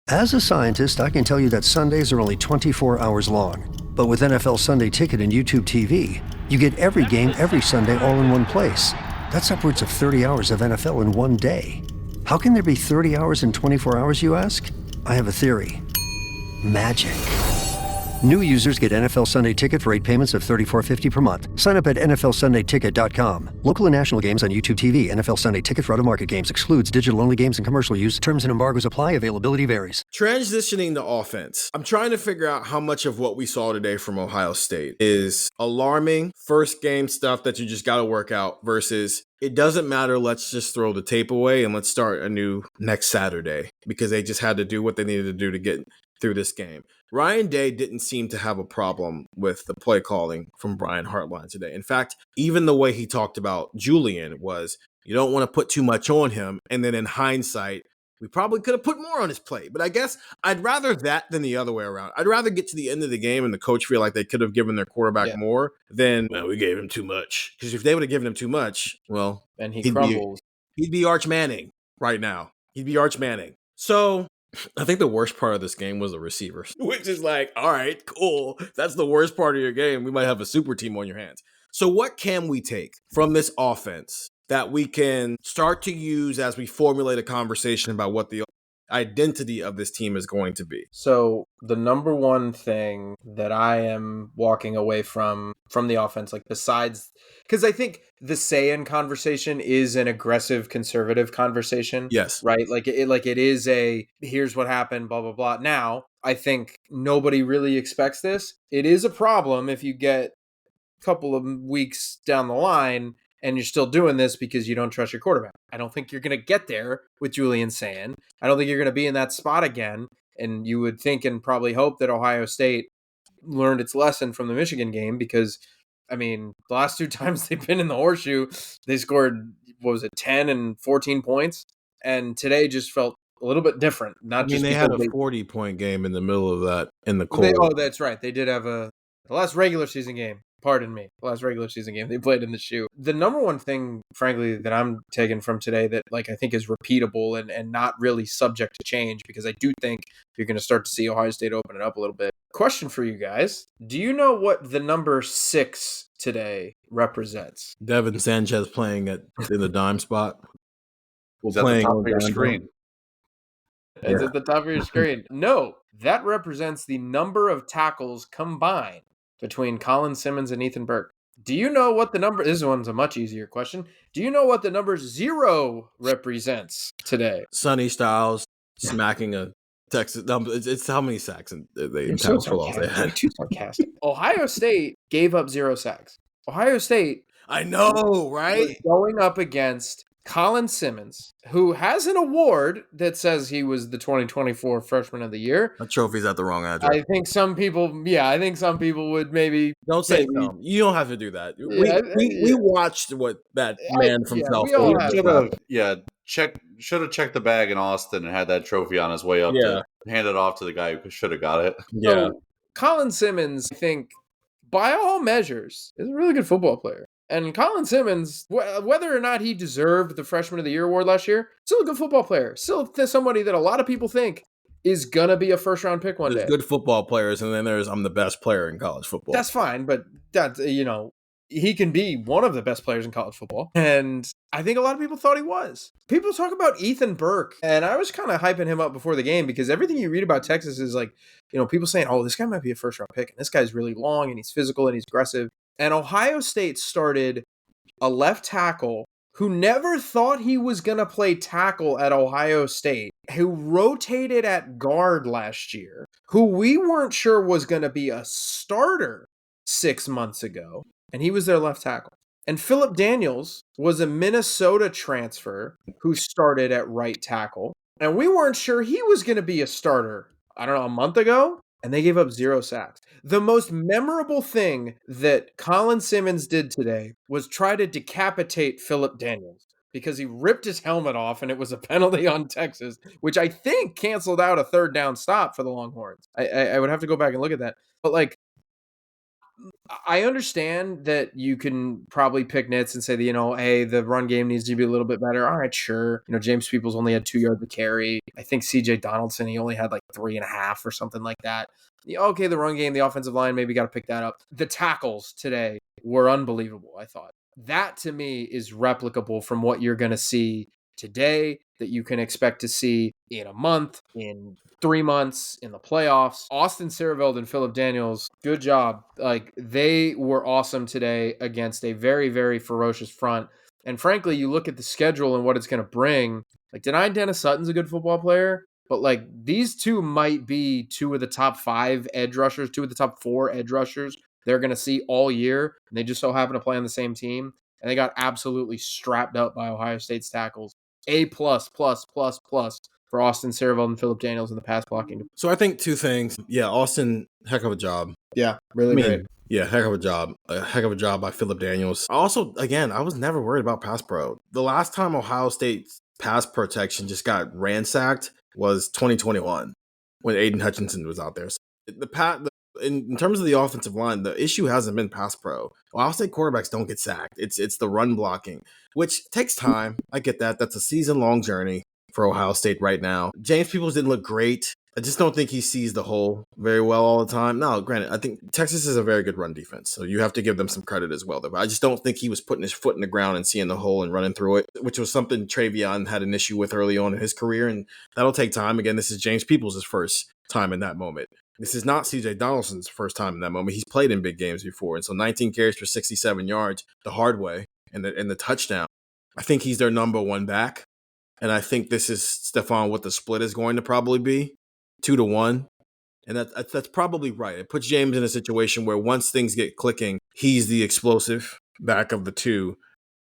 As a scientist, I can tell you that Sundays are only 24 hours long. But with NFL Sunday Ticket and YouTube TV, you get every game every Sunday all in one place. That's upwards of 30 hours of NFL in one day. How can there be 30 hours in 24 hours, you ask? I have a theory. Magic. New users get NFL Sunday Ticket for 8 payments of $34.50 per month. Sign up at NFLSundayTicket.com. Local and national games on YouTube TV. NFL Sunday Ticket for out-of-market games excludes digital-only games and commercial use. Terms and embargoes apply. Availability varies. Transitioning to offense. I'm trying to figure out how much of what we saw today from Ohio State is alarming first game stuff that you just got to work out versus it doesn't matter. Let's just throw the tape away and let's start anew next Saturday, because they just had to do what they needed to do to get through this game. Ryan Day didn't seem to have a problem with the play calling from Brian Hartline today. In fact, even the way he talked about Julian was, you don't want to put too much on him. And then in hindsight, we probably could have put more on his plate. But I guess I'd rather that than the other way around. I'd rather get to the end of the game and the coach feel like they could have given their quarterback more than, well, we gave him too much. Because if they would have given him too much, well, and he crumbles. He'd be Arch Manning right now. He'd be Arch Manning. So I think the worst part of this game was the receivers, which is like, all right, cool. That's the worst part of your game. We might have a super team on your hands. So what can we take from this offense that we can start to use as we formulate a conversation about what the identity of this team is going to be? So the number one thing that I am walking away from the offense, like besides, because I think the say-in conversation is an aggressive conservative conversation. Yes. Right? Like it is a, here's what happened, blah, blah, blah. Now, I think nobody really expects this. It is a problem if you get a couple of weeks down the line and you're still doing this because you don't trust your quarterback. I don't think you're going to get there with Julian saying. I don't think you're going to be in that spot again. And you would think and probably hope that Ohio State learned its lesson from the Michigan game, because, I mean, the last 2 times they've been in the horseshoe, they scored, 10 and 14 points. And today just felt a little bit different. They had a 40-point game in the middle of that in the cold. Oh, that's right. They did have the last regular season game Pardon me. The last regular season game they played in the shoe. The number one thing, frankly, that I'm taking from today that like I think is repeatable and not really subject to change, because I do think you're going to start to see Ohio State open it up a little bit. Question for you guys. Do you know what the number 6 today represents? Devin Sanchez playing in the dime spot. Is at the top of your screen. It's at the top of your screen. No, that represents the number of tackles combined between Colin Simmons and Ethan Burke. Do you know what the number? This one's a much easier question. Do you know what the number 0 represents today? Sonny Styles smacking a Texas. It's how many sacks in tackles for loss they had. Too sarcastic. Ohio State gave up 0 sacks. Ohio State, I know, right? was going up against Colin Simmons, who has an award that says he was the 2024 Freshman of the Year. A trophy's at the wrong address. I think some people would maybe don't say so. You don't have to do that. We watched what that man from South Florida. Should have checked the bag in Austin and had that trophy on his way up to hand it off to the guy who should have got it. Yeah, so, Colin Simmons, I think, by all measures, is a really good football player. And Colin Simmons, whether or not he deserved the Freshman of the Year award last year, still a good football player. Still somebody that a lot of people think is going to be a first-round pick one day. There's good football players, and then there's I'm the best player in college football. That's fine, but he can be one of the best players in college football. And I think a lot of people thought he was. People talk about Ethan Burke, and I was kind of hyping him up before the game because everything you read about Texas is like, people saying, oh, this guy might be a first-round pick, and this guy's really long, and he's physical, and he's aggressive. And Ohio State started a left tackle who never thought he was going to play tackle at Ohio State, who rotated at guard last year, who we weren't sure was going to be a starter 6 months ago, and he was their left tackle. And Phillip Daniels was a Minnesota transfer who started at right tackle, and we weren't sure he was going to be a starter, I don't know, a month ago. And they gave up 0 sacks. The most memorable thing that Colin Simmons did today was try to decapitate Phillip Daniels because he ripped his helmet off and it was a penalty on Texas, which I think canceled out a 3rd down stop for the Longhorns. I would have to go back and look at that. But I understand that you can probably pick nits and say that, hey, the run game needs to be a little bit better. All right, sure. James Peoples only had 2 yards to carry. I think CJ Donaldson, he only had 3.5 or something like that. Okay, the run game, the offensive line, maybe got to pick that up. The tackles today were unbelievable, I thought. That, to me, is replicable from what you're going to see today, that you can expect to see in a month, in 3 months, in the playoffs. Austin Searveld and Phillip Daniels, good job. They were awesome today against a very, very ferocious front. And frankly, you look at the schedule and what it's going to bring. Denied Dennis Sutton's a good football player, but these two might be 2 of the top 5 edge rushers, 2 of the top 4 edge rushers they're going to see all year. And they just so happen to play on the same team. And they got absolutely strapped up by Ohio State's tackles. A+++ for Austin Searveld and Phillip Daniels in the pass blocking. So I think 2 things. Yeah, Austin, heck of a job. Yeah, really great. Yeah, heck of a job. A heck of a job by Phillip Daniels. Also, again, I was never worried about pass pro. The last time Ohio State's pass protection just got ransacked was 2021 when Aiden Hutchinson was out there. So in terms of the offensive line, the issue hasn't been pass pro. Ohio State quarterbacks don't get sacked. It's the run blocking, which takes time. I get that. That's a season-long journey for Ohio State right now. James Peoples didn't look great. I just don't think he sees the hole very well all the time. No, granted, I think Texas is a very good run defense, so you have to give them some credit as well. But I just don't think he was putting his foot in the ground and seeing the hole and running through it, which was something Travion had an issue with early on in his career, and that'll take time. Again, this is James Peoples' first time in that moment. This is not CJ Donaldson's first time in that moment. He's played in big games before, and so 19 carries for 67 yards the hard way and the touchdown. I think he's their number 1 back, and I think this is, Stefan, what the split is going to probably be. 2-1, and that's probably right. It puts James in a situation where once things get clicking, he's the explosive back of the 2,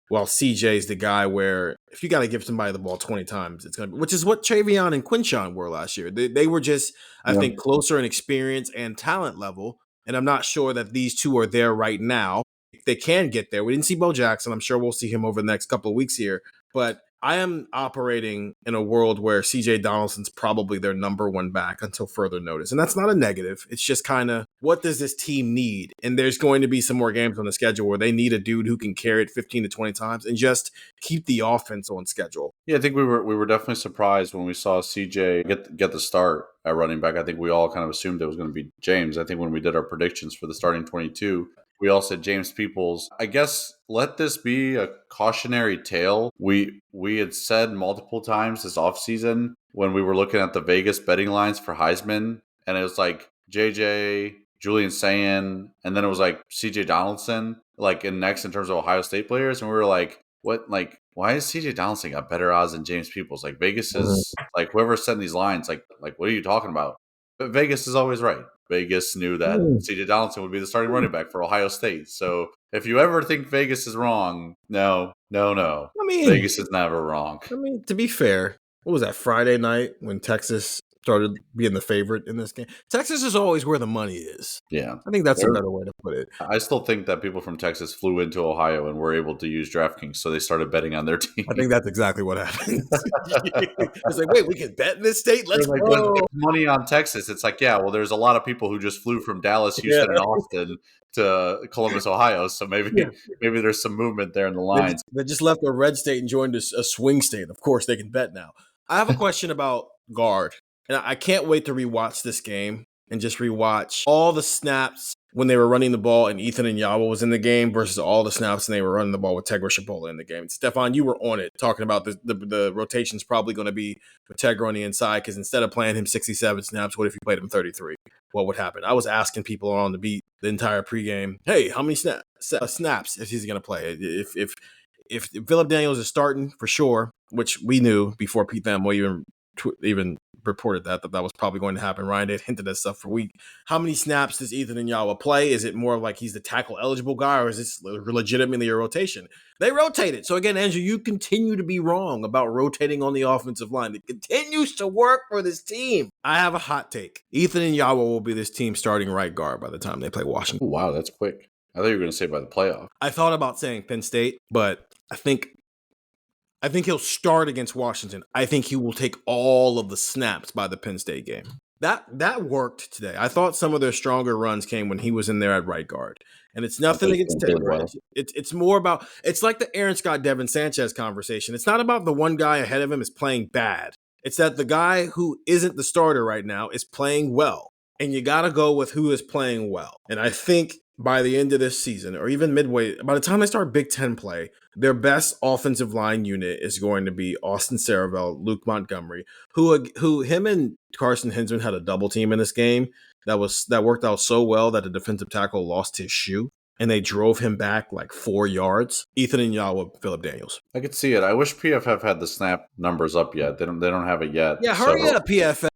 while CJ's the guy where if you got to give somebody the ball 20 times, it's going to be, which is what Travion and Quinshon were last year. They were just, I think, closer in experience and talent level, and I'm not sure that these 2 are there right now. They can get there. We didn't see Bo Jackson. I'm sure we'll see him over the next couple of weeks here, but I am operating in a world where CJ Donaldson's probably their number 1 back until further notice. And that's not a negative. It's just kind of what does this team need? And there's going to be some more games on the schedule where they need a dude who can carry it 15 to 20 times and just keep the offense on schedule. Yeah, I think we were definitely surprised when we saw CJ get the start at running back. I think we all kind of assumed it was going to be James. I think when we did our predictions for the starting 22, we all said James Peoples. I guess let this be a cautionary tale. We had said multiple times this offseason when we were looking at the Vegas betting lines for Heisman, and it was like JJ, Julian Sayin, and then it was like CJ Donaldson, like in next in terms of Ohio State players, and we were like, what, like, why is CJ Donaldson got better odds than James Peoples? Like Vegas is like whoever's setting these lines, like what are you talking about? But Vegas is always right. Vegas knew that CJ Donaldson would be the starting running back for Ohio State. So if you ever think Vegas is wrong, no. I mean, Vegas is never wrong. I mean, to be fair, what was that, Friday night when Texas started being the favorite in this game? Texas is always where the money is. Yeah. I think that's a better way to put it. I still think that people from Texas flew into Ohio and were able to use DraftKings, so they started betting on their team. I think that's exactly what happened. It's like, wait, we can bet in this state? Let's like, go. Money on Texas. It's like, yeah, well, there's a lot of people who just flew from Dallas, Houston, and Austin to Columbus, Ohio. So maybe there's some movement there in the lines. They just left a red state and joined a swing state. Of course, they can bet now. I have a question about guard. And I can't wait to rewatch this game and just rewatch all the snaps when they were running the ball and Ethan Inyawa was in the game versus all the snaps and they were running the ball with Tegra Shapola in the game. And Stefan, you were on it talking about the rotation's probably going to be with Tegra on the inside because instead of playing him 67 snaps, what if you played him 33? What would happen? I was asking people on the beat the entire pregame, hey, how many snaps is he going to play? If Phillip Daniels is starting for sure, which we knew before Pete Thamel even reported that was probably going to happen. Ryan did hinted at stuff for week. How many snaps does Ethan Inyawa play? Is it more like he's the tackle eligible guy, or is this legitimately a rotation? They rotated. So again, Andrew, you continue to be wrong about rotating on the offensive line. It continues to work for this team. I have a hot take. Ethan Inyawa will be this team starting right guard by the time they play Washington. Oh, wow, that's quick. I thought you were going to say by the playoff. I thought about saying Penn State, but I think he'll start against Washington. I think he will take all of the snaps by the Penn State game. That worked today. I thought some of their stronger runs came when he was in there at right guard. And it's nothing against Taylor. It's more about, it's like the Aaron Scott, Devin Sanchez conversation. It's not about the one guy ahead of him is playing bad. It's that the guy who isn't the starter right now is playing well. And you got to go with who is playing well. And I think by the end of this season, or even midway, by the time they start Big Ten play, their best offensive line unit is going to be Austin Saravel, Luke Montgomery, who him and Carson Hinsman had a double team in this game that worked out so well that the defensive tackle lost his shoe and they drove him back like 4 yards. Ethan Inyawa, Phillip Daniels. I could see it. I wish PFF had the snap numbers up yet. They don't have it yet. Yeah, hurry up, PFF.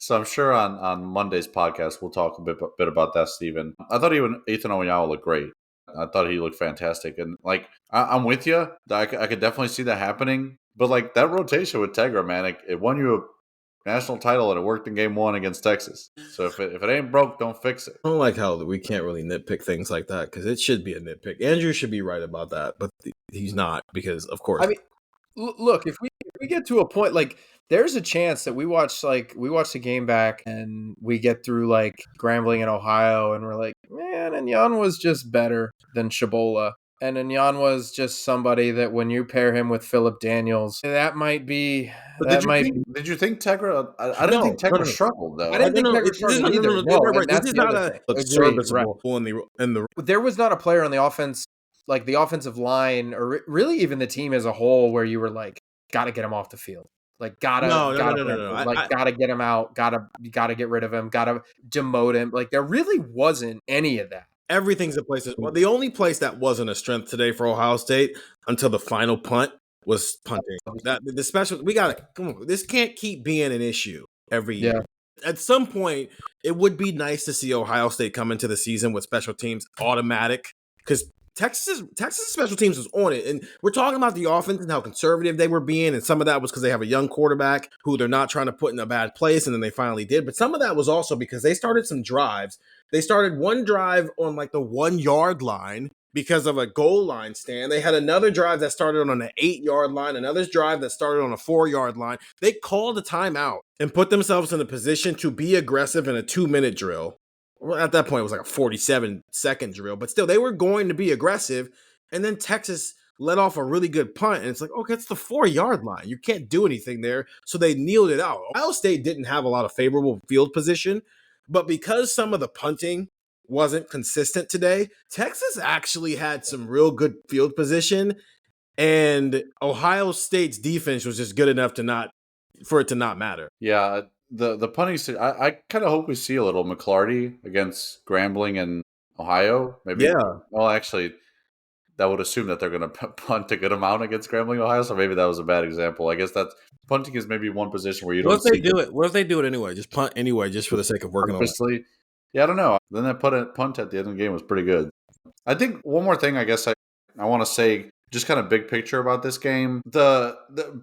So I'm sure on Monday's podcast we'll talk a bit about that, Steven. I thought even Ethan Onyala looked great. I thought he looked fantastic. And like I'm with you. I could definitely see that happening. But like that rotation with Tegra, man, it won you a national title and it worked in game 1 against Texas. So if it ain't broke, don't fix it. I don't like how we can't really nitpick things like that because it should be a nitpick. Andrew should be right about that, but he's not because, of course. I mean, look, if we get to a point like there's a chance that we watch the game back and we get through like Grambling in Ohio and we're like, man, Anyan was just better than Shabola. And Anyan was just somebody that when you pair him with Phillip Daniels, that might be. Did you think Tegra? I didn't think Tegra struggled though. I didn't think Tegra struggled either. No, this is not a serviceable in the. There was not a player on the offense, like the offensive line, or really even the team as a whole, where you were like, got to get him off the field. Like gotta get him out, gotta get rid of him, gotta demote him. Like there really wasn't any of that. Everything's a place. Well, the only place that wasn't a strength today for Ohio State until the final punt was punting. The special we got to come on. This can't keep being an issue every year. At some point, it would be nice to see Ohio State come into the season with special teams automatic because Texas special teams was on it. And we're talking about the offense and how conservative they were being. And some of that was because they have a young quarterback who they're not trying to put in a bad place. And then they finally did. But some of that was also because they started some drives. They started one drive on like the 1 yard line because of a goal line stand. They had another drive that started on an 8 yard line, another drive that started on a 4 yard line. They called a timeout and put themselves in a position to be aggressive in a 2-minute drill well, at that point, it was like a 47-second drill, but still, they were going to be aggressive. And then Texas let off a really good punt, and it's like, okay, it's the 4-yard line. You can't do anything there. So they kneeled it out. Ohio State didn't have a lot of favorable field position, but because some of the punting wasn't consistent today, Texas actually had some real good field position, and Ohio State's defense was just good enough for it to not matter. Yeah, the punting. I kind of hope we see a little McClarty against Grambling and Ohio. Maybe. Yeah. Well, actually, that would assume that they're going to punt a good amount against Grambling, Ohio. So maybe that was a bad example. I guess that's punting is maybe one position where you What don't if they see do it? What if they do it anyway? Just punt anyway, just for the sake of working on it. purposely. Yeah, I don't know. Then that punt at the end of the game was pretty good. I think one more thing. I guess I want to say just kind of big picture about this game. The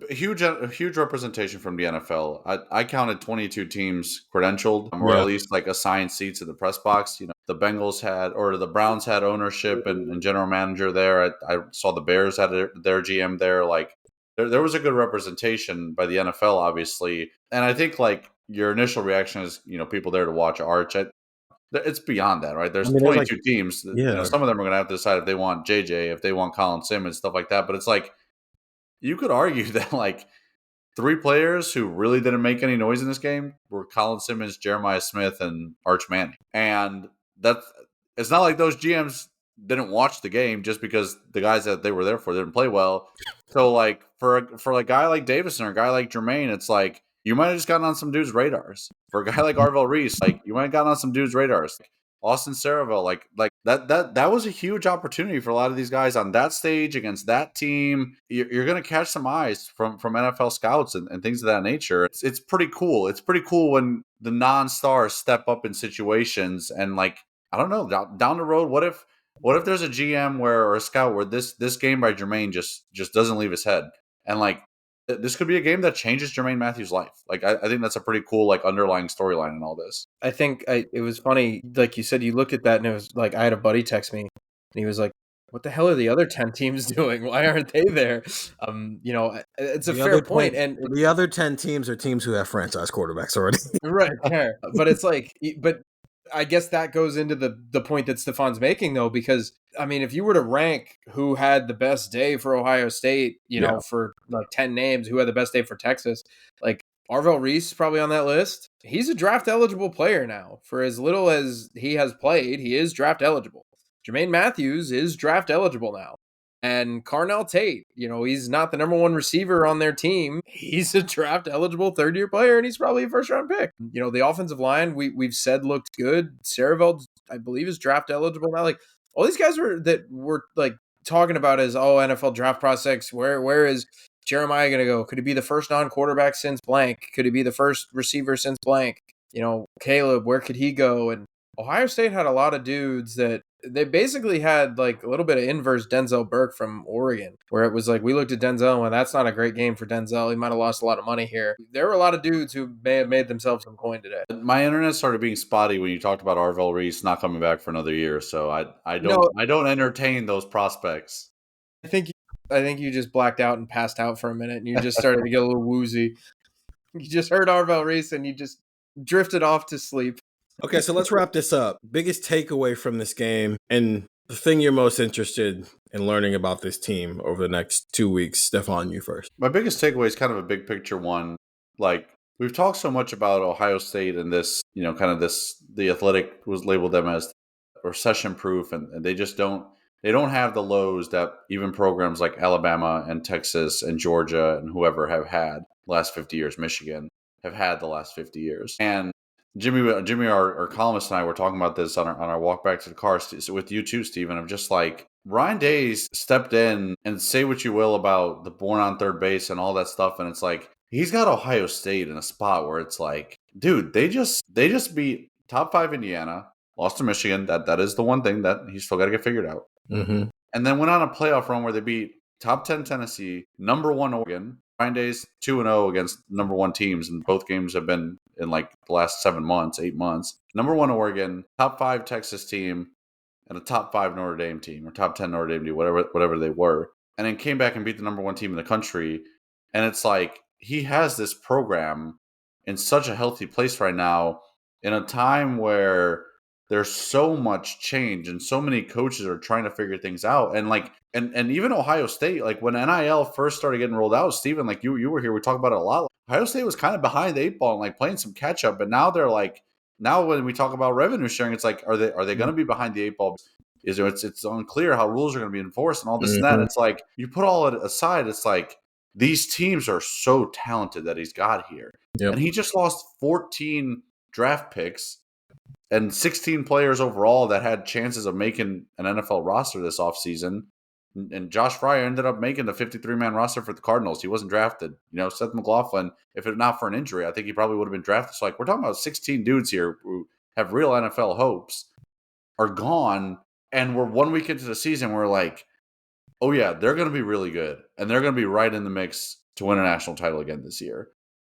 huge representation from the NFL. I counted 22 teams credentialed, or at least like assigned seats in the press box. You know, the Bengals had, or the Browns had ownership and general manager there. I saw the Bears had their GM there. Like there was a good representation by the NFL, obviously. And I think like your initial reaction is, you know, people there to watch Arch. It's beyond that, right? There's 22 teams. Yeah. You know, some of them are going to have to decide if they want JJ, if they want Colin Simmons, stuff like that. But it's like you could argue that like 3 players who really didn't make any noise in this game were Colin Simmons, Jeremiah Smith, and Arch Manning. And it's not like those GMs didn't watch the game just because the guys that they were there for didn't play well. So like for a guy like Davison or a guy like Jermaine, it's like you might have just gotten on some dudes' radars. For a guy like Arvell Reese, like you might have gotten on some dudes' radars. Austin Saraville, like that was a huge opportunity for a lot of these guys on that stage against that team. You're going to catch some eyes from NFL scouts and things of that nature. It's pretty cool. It's pretty cool when the non-stars step up in situations and like I don't know down the road. What if there's a GM or a scout where this game by Jermaine just doesn't leave his head and like. This could be a game that changes Jermaine Matthews' life. Like I think that's a pretty cool like underlying storyline in all this. I think it was funny, like you said, you looked at that and it was like I had a buddy text me and he was like, "What the hell are the other 10 teams doing? Why aren't they there?" You know, it's a fair point. And the other 10 teams are teams who have franchise quarterbacks already. Right, fair. But it's like, but I guess that goes into the point that Stefan's making, though, because I mean, if you were to rank who had the best day for Ohio State, you know, for like 10 names, who had the best day for Texas, like Arvell Reese probably on that list. He's a draft eligible player now. For as little as he has played, he is draft eligible. Jermaine Matthews is draft eligible now. And Carnell Tate, you know, he's not the number 1 receiver on their team. He's a draft eligible 3rd-year player, and he's probably a first-round pick. You know, the offensive line we've said looked good. Saraville, I believe, is draft eligible now. Like all these guys we're like talking about as NFL draft prospects. Where is Jeremiah going to go? Could he be the first non-quarterback since blank? Could he be the first receiver since blank? You know, Caleb, where could he go? And Ohio State had a lot of dudes that they basically had like a little bit of inverse Denzel Burke from Oregon, where it was like we looked at Denzel and that's not a great game for Denzel. He might have lost a lot of money here. There were a lot of dudes who may have made themselves some coin today. My internet started being spotty when you talked about Arvell Reese not coming back for another year, so I don't entertain those prospects. I think you just blacked out and passed out for a minute, and you just started to get a little woozy. You just heard Arvell Reese and you just drifted off to sleep. Okay, so let's wrap this up. Biggest takeaway from this game and the thing you're most interested in learning about this team over the next 2 weeks. Stefan, you first. My biggest takeaway is kind of a big picture one. Like we've talked so much about Ohio State and this, you know, kind of this, the Athletic was labeled them as recession proof and they just don't have the lows that even programs like Alabama and Texas and Georgia and whoever have had the last 50 years, Michigan have had the last 50 years. And Jimmy, our columnist and I were talking about this on our walk back to the car with you too, Stephen, of just like Ryan Days stepped in and say what you will about the born on third base and all that stuff. And it's like, he's got Ohio State in a spot where it's like, dude, they just beat top 5 Indiana, lost to Michigan. That is the one thing that he's still got to get figured out. Mm-hmm. And then went on a playoff run where they beat top 10 Tennessee, number 1 Oregon. Ryan Days 2-0 against number 1 teams, and both games have been in like the last 8 months. Number 1 Oregon, top 5 Texas team, and a top 5 Notre Dame team, or top 10 Notre Dame team, whatever they were. And then came back and beat the number 1 team in the country. And it's like he has this program in such a healthy place right now in a time where there's so much change and so many coaches are trying to figure things out. And like, and even Ohio State, like when NIL first started getting rolled out, Steven, like you were here, we talked about it a lot. Ohio State was kind of behind the 8 ball and like playing some catch up, but now they're like, now when we talk about revenue sharing, it's like, are they going to be behind the 8 ball? It's unclear how rules are going to be enforced and all this and that. It's like, you put all it aside, it's like, these teams are so talented that he's got here. Yep. And he just lost 14 draft picks and 16 players overall that had chances of making an NFL roster this offseason. And Josh Fryer ended up making the 53-man roster for the Cardinals. He wasn't drafted. You know, Seth McLaughlin, if it not for an injury, I think he probably would have been drafted. So, like, we're talking about 16 dudes here who have real NFL hopes are gone. And we're 1 week into the season. We're like, oh, yeah, they're going to be really good. And they're going to be right in the mix to win a national title again this year.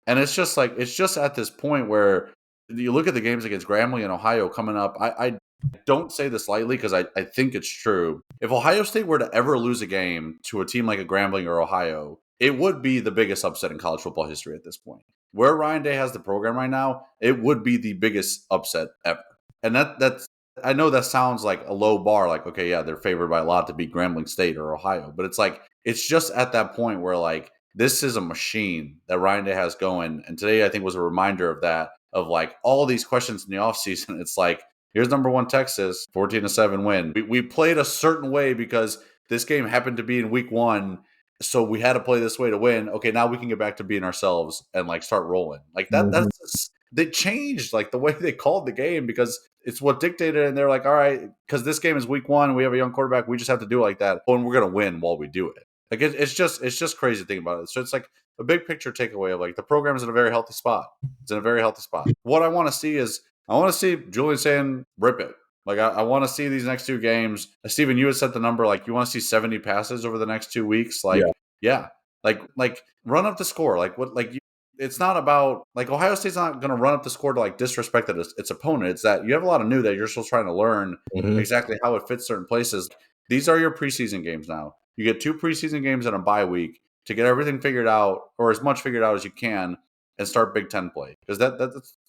And it's just like, it's just at this point where you look at the games against Grambling and Ohio coming up. I don't say this lightly because I think it's true. If Ohio State were to ever lose a game to a team like a Grambling or Ohio, it would be the biggest upset in college football history at this point. Where Ryan Day has the program right now, it would be the biggest upset ever. And that's, I know that sounds like a low bar, like, okay, yeah, they're favored by a lot to beat Grambling State or Ohio. But it's like, it's just at that point where like, this is a machine that Ryan Day has going. And today I think was a reminder of that, of like all these questions in the offseason. It's like, here's number 1 Texas, 14-7 win. We played a certain way because this game happened to be in week 1. So we had to play this way to win. Okay, now we can get back to being ourselves and like start rolling. Like that's they changed like the way they called the game because it's what dictated. And they're like, all right, because this game is week 1, we have a young quarterback, we just have to do it like that. And we're gonna win while we do it. Like it's just crazy to think about it. So it's like a big picture takeaway of like the program is in a very healthy spot. It's in a very healthy spot. What I want to see is I want to see Julian saying rip it. Like I want to see these next 2 games. Steven, you had set the number like you want to see 70 passes over the next 2 weeks. Like yeah. Like run up the score. Like what like it's not about like Ohio State's not going to run up the score to like disrespect its opponent. It's that you have a lot of new that you're still trying to learn exactly how it fits certain places. These are your preseason games now. You get 2 preseason games and a bye week to get everything figured out, or as much figured out as you can, and start Big Ten play. Because that's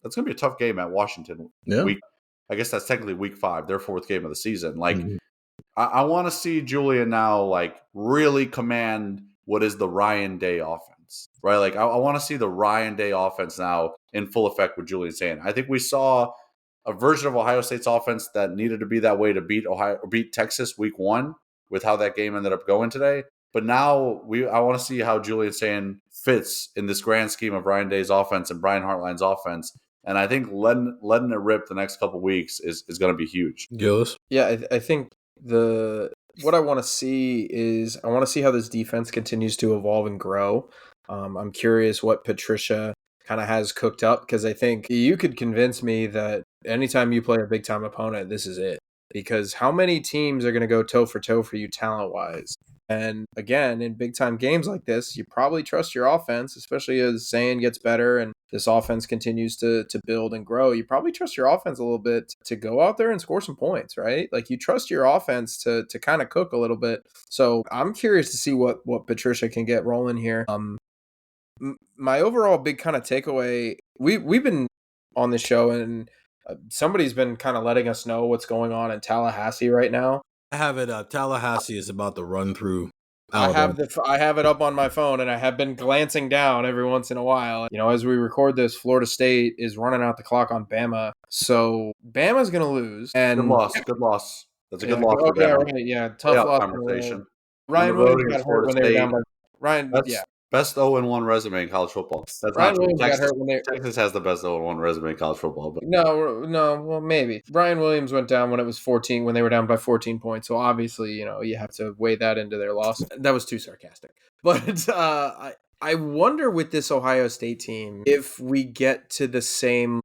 going to be a tough game at Washington. Yeah. I guess that's technically week 5, their 4th game of the season. Like, I want to see Julian now, like, really command what is the Ryan Day offense, right? Like, I want to see the Ryan Day offense now in full effect with Julian saying. I think we saw a version of Ohio State's offense that needed to be that way to beat Texas week 1 with how that game ended up going today. But now I want to see how Julian Sand fits in this grand scheme of Ryan Day's offense and Brian Hartline's offense. And I think letting it rip the next couple of weeks is going to be huge. Gillis? Yeah, I think what I want to see is I want to see how this defense continues to evolve and grow. I'm curious what Patricia kind of has cooked up because I think you could convince me that anytime you play a big time opponent, this is it. Because how many teams are going to go toe for you talent wise? And again, in big time games like this, you probably trust your offense, especially as Sand gets better and this offense continues to build and grow. You probably trust your offense a little bit to go out there and score some points, right? Like you trust your offense to kind of cook a little bit. So I'm curious to see what Patricia can get rolling here. My overall big kind of takeaway, we've been on the show and somebody's been kind of letting us know what's going on in Tallahassee right now. I have it. Tallahassee is about to run through. I have it up on my phone, and I have been glancing down every once in a while. You know, as we record this, Florida State is running out the clock on Bama, so Bama's going to lose. And Good loss. That's a good loss. Okay, right, yeah, tough loss. Conversation. Ryan Williams got hurt when they were down by Ryan. Best 0-1 resume in college football. That's Ryan not Williams Texas, got hurt when Texas has the best 0-1 resume in college football. But no, well, maybe. Brian Williams went down when it was 14, when they were down by 14 points. So obviously, you know, you have to weigh that into their loss. That was too sarcastic. But I wonder with this Ohio State team if we get to the same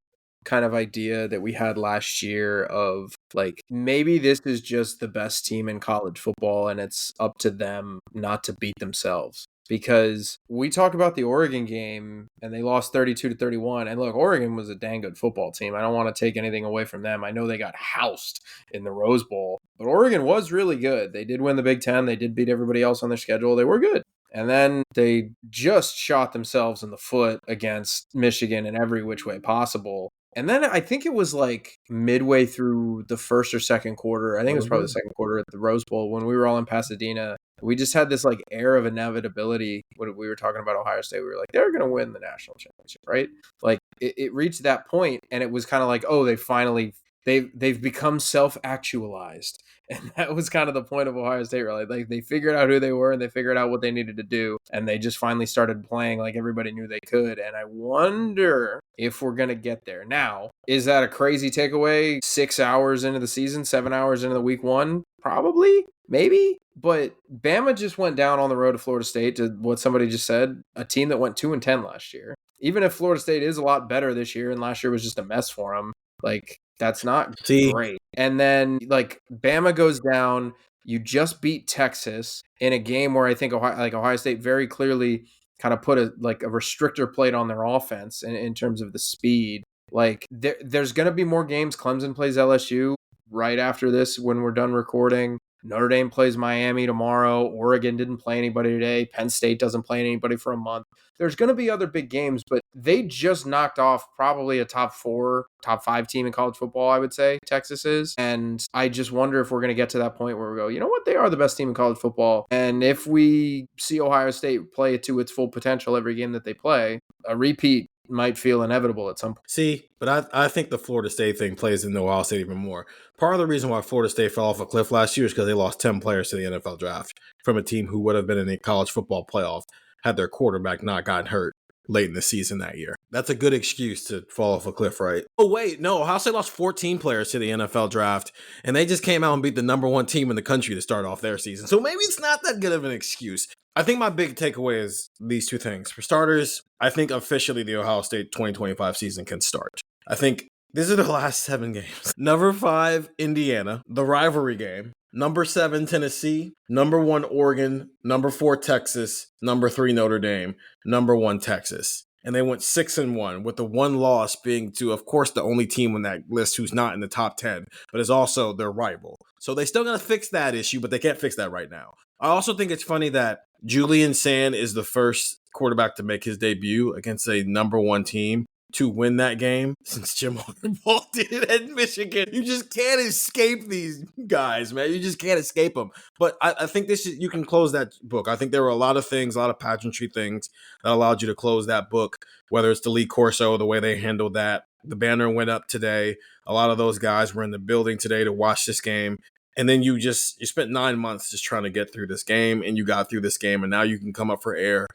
kind of idea that we had last year of like maybe this is just the best team in college football and it's up to them not to beat themselves. Because we talk about the Oregon game and they lost 32-31. And look, Oregon was a dang good football team. I don't want to take anything away from them. I know they got housed in the Rose Bowl, but Oregon was really good. They did win the Big Ten. They did beat everybody else on their schedule. They were good. And then they just shot themselves in the foot against Michigan in every which way possible. And then I think it was like midway through the first or second quarter. I think it was probably the second quarter at the Rose Bowl when we were all in Pasadena. We just had this like air of inevitability when we were talking about Ohio State. We were like, they're going to win the national championship, right? Like it reached that point, and it was kind of like, oh, they've become self-actualized. And that was kind of the point of Ohio State, really. Like they figured out who they were and they figured out what they needed to do. And they just finally started playing like everybody knew they could. And I wonder if we're going to get there. Now, is that a crazy takeaway? 6 hours into the season, 7 hours into the week one? Probably, maybe. But Bama just went down on the road to Florida State, to what somebody just said, a team that went 2-10 last year. Even if Florida State is a lot better this year and last year was just a mess for them, like that's not great. And then like Bama goes down, you just beat Texas in a game where I think Ohio State very clearly kind of put a restrictor plate on their offense in terms of the speed. Like there's going to be more games. Clemson plays LSU right after this when we're done recording. Notre Dame plays Miami tomorrow. Oregon didn't play anybody today. Penn State doesn't play anybody for a month. There's going to be other big games, but they just knocked off probably a top 4, top 5 team in college football, I would say, Texas is. And I just wonder if we're going to get to that point where we go, you know what, they are the best team in college football. And if we see Ohio State play it to its full potential every game that they play, a repeat might feel inevitable at some point. See, but I think the Florida State thing plays into Ohio State even more. Part of the reason why Florida State fell off a cliff last year is because they lost 10 players to the NFL draft from a team who would have been in the college football playoff had their quarterback not gotten hurt late in the season that year. That's a good excuse to fall off a cliff, right? Oh, wait, no. Ohio State lost 14 players to the NFL draft, and they just came out and beat the number 1 team in the country to start off their season. So maybe it's not that good of an excuse. I think my big takeaway is these two things. For starters, I think officially the Ohio State 2025 season can start. I think these are the last 7 games. Number 5, Indiana, the rivalry game. Number 7, Tennessee. Number 1, Oregon. Number 4, Texas. Number 3, Notre Dame. Number 1, Texas. And they went 6-1 with the one loss being to, of course, the only team on that list who's not in the top 10, but is also their rival. So they still got to fix that issue, but they can't fix that right now. I also think it's funny that Julian Sand is the first quarterback to make his debut against a number 1 team to win that game since Jim Harbaugh did it at Michigan. You just can't escape these guys, man. You just can't escape them. But I think you can close that book. I think there were a lot of things, a lot of pageantry things that allowed you to close that book, whether it's the Lee Corso, the way they handled that. The banner went up today. A lot of those guys were in the building today to watch this game. And then you spent 9 months just trying to get through this game, and you got through this game, and now you can come up for air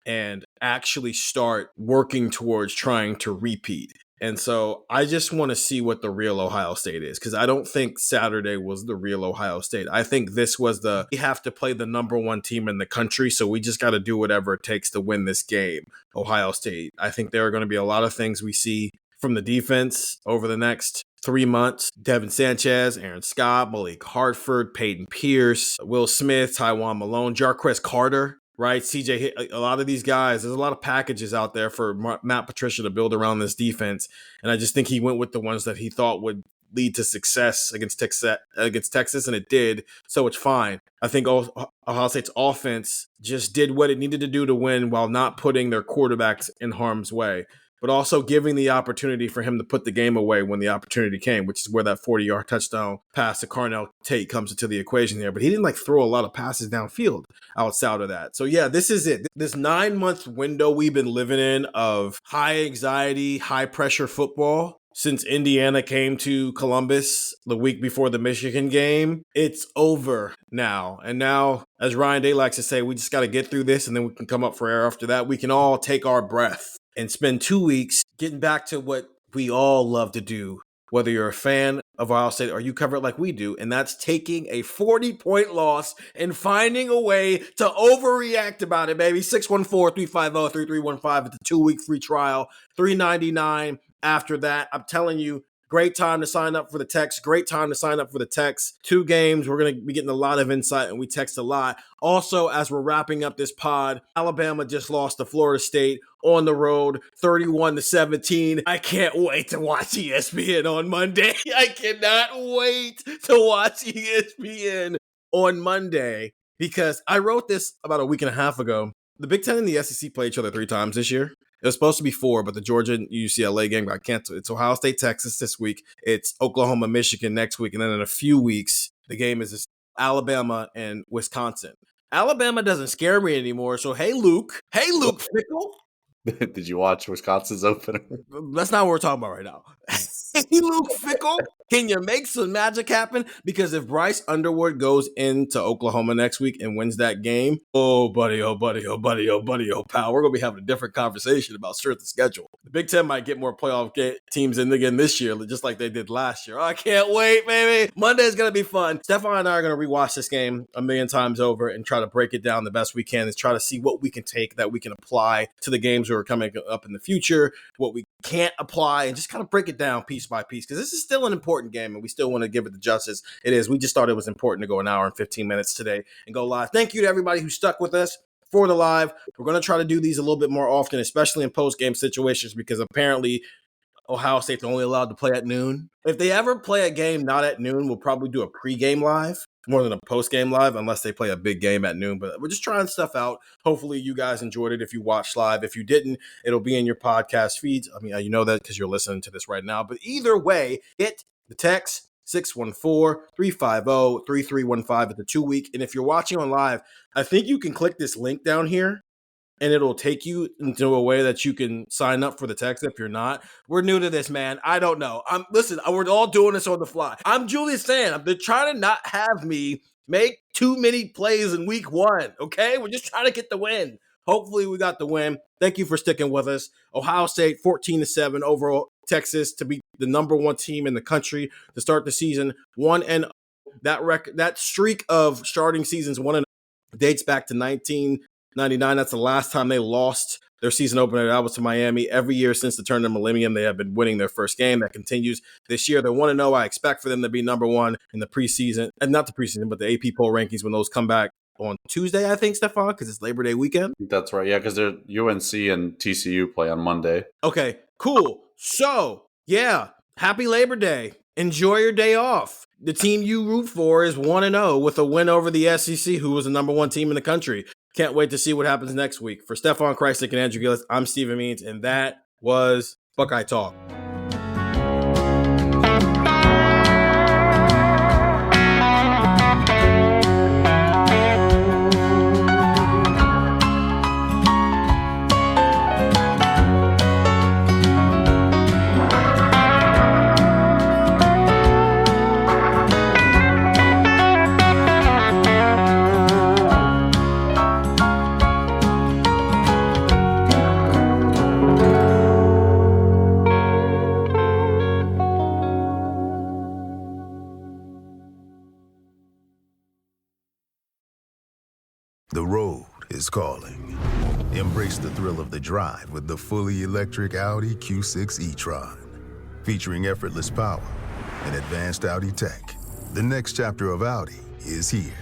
and actually start working towards trying to repeat. And so I just want to see what the real Ohio State is, because I don't think Saturday was the real Ohio State. I think this was we have to play the number 1 team in the country, so we just got to do whatever it takes to win this game, Ohio State. I think there are going to be a lot of things we see from the defense over the next 3 months. Devin Sanchez, Aaron Scott, Malik Hartford, Peyton Pierce, Will Smith, Tywan Malone, Jarquez Carter, right? CJ, a lot of these guys, there's a lot of packages out there for Matt Patricia to build around this defense. And I just think he went with the ones that he thought would lead to success against Texas, and it did. So it's fine. I think Ohio State's offense just did what it needed to do to win while not putting their quarterbacks in harm's way, but also giving the opportunity for him to put the game away when the opportunity came, which is where that 40-yard touchdown pass to Carnell Tate comes into the equation there. But he didn't throw a lot of passes downfield outside of that. So yeah, this is it. This 9-month window we've been living in of high anxiety, high pressure football since Indiana came to Columbus the week before the Michigan game, it's over now. And now, as Ryan Day likes to say, we just got to get through this and then we can come up for air after that. We can all take our breath and spend 2 weeks getting back to what we all love to do, whether you're a fan of Ohio State or you cover it like we do, and that's taking a 40-point loss and finding a way to overreact about it, baby. 614-350-3315 at the 2-week free trial, $3.99 after that. I'm telling you, great time to sign up for the text. Great time to sign up for the text. 2 games. We're going to be getting a lot of insight, and we text a lot. Also, as we're wrapping up this pod, Alabama just lost to Florida State on the road, 31-17. I can't wait to watch ESPN on Monday. I cannot wait to watch ESPN on Monday because I wrote this about a week and a half ago. The Big Ten and the SEC play each other 3 times this year. It was supposed to be 4, but the Georgia UCLA game got canceled. It's Ohio State, Texas this week. It's Oklahoma, Michigan next week. And then in a few weeks, the game is Alabama and Wisconsin. Alabama doesn't scare me anymore. So, hey, Luke. Hey, Luke Fickle. Did you watch Wisconsin's opener? That's not what we're talking about right now. Hey, Luke Fickle. Can you make some magic happen? Because if Bryce Underwood goes into Oklahoma next week and wins that game, oh, buddy, oh, buddy, oh, buddy, oh, buddy, oh, pal, we're going to be having a different conversation about strength of schedule. The Big Ten might get more playoff teams in again this year, just like they did last year. I can't wait, baby. Monday is going to be fun. Stefan and I are going to rewatch this game a million times over and try to break it down the best we can and try to see what we can take that we can apply to the games that are coming up in the future, what we can't apply, and just kind of break it down piece by piece, because this is still an important game and we still want to give it the justice it is. We just thought it was important to go an hour and 15 minutes today and go live. Thank you to everybody who stuck with us for the live. We're going to try to do these a little bit more often, especially in post-game situations, because apparently Ohio State's only allowed to play at noon. If they ever play a game not at noon, we'll probably do a pre-game live more than a post-game live, unless they play a big game at noon. But we're just trying stuff out. Hopefully you guys enjoyed it if you watched live. If you didn't, it'll be in your podcast feeds. I mean, you know that because you're listening to this right now. But either way, hit the text 614-350-3315 at the 2-week. And if you're watching on live, I think you can click this link down here and it'll take you into a way that you can sign up for the text if you're not. We're new to this, man. I don't know. Listen, we're all doing this on the fly. I'm Julius saying, they're trying to not have me make too many plays in week 1, okay? We're just trying to get the win. Hopefully we got the win. Thank you for sticking with us. Ohio State 14-7 over Texas to be the number 1 team in the country to start the season 1-0. That streak of starting seasons 1-0 dates back to 1999. That's the last time they lost their season opener. That was to Miami. Every year since the turn of the millennium, they have been winning their first game. That continues this year. They're 1-0. I expect for them to be number 1 in the preseason, and not the preseason, but the AP poll rankings when those come back on Tuesday, I think, Stefan, because it's Labor Day weekend. That's right. Yeah, because UNC and TCU play on Monday. Okay, cool. So, yeah, happy Labor Day. Enjoy your day off. The team you root for is 1-0 with a win over the SEC, who was the number 1 team in the country. Can't wait to see what happens next week. For Stefan, Krajisnik, and Andrew Gillis, I'm Stephen Means, and that was Buckeye Talk. The road is calling. Embrace the thrill of the drive with the fully electric Audi Q6 e-tron. Featuring effortless power and advanced Audi tech, the next chapter of Audi is here.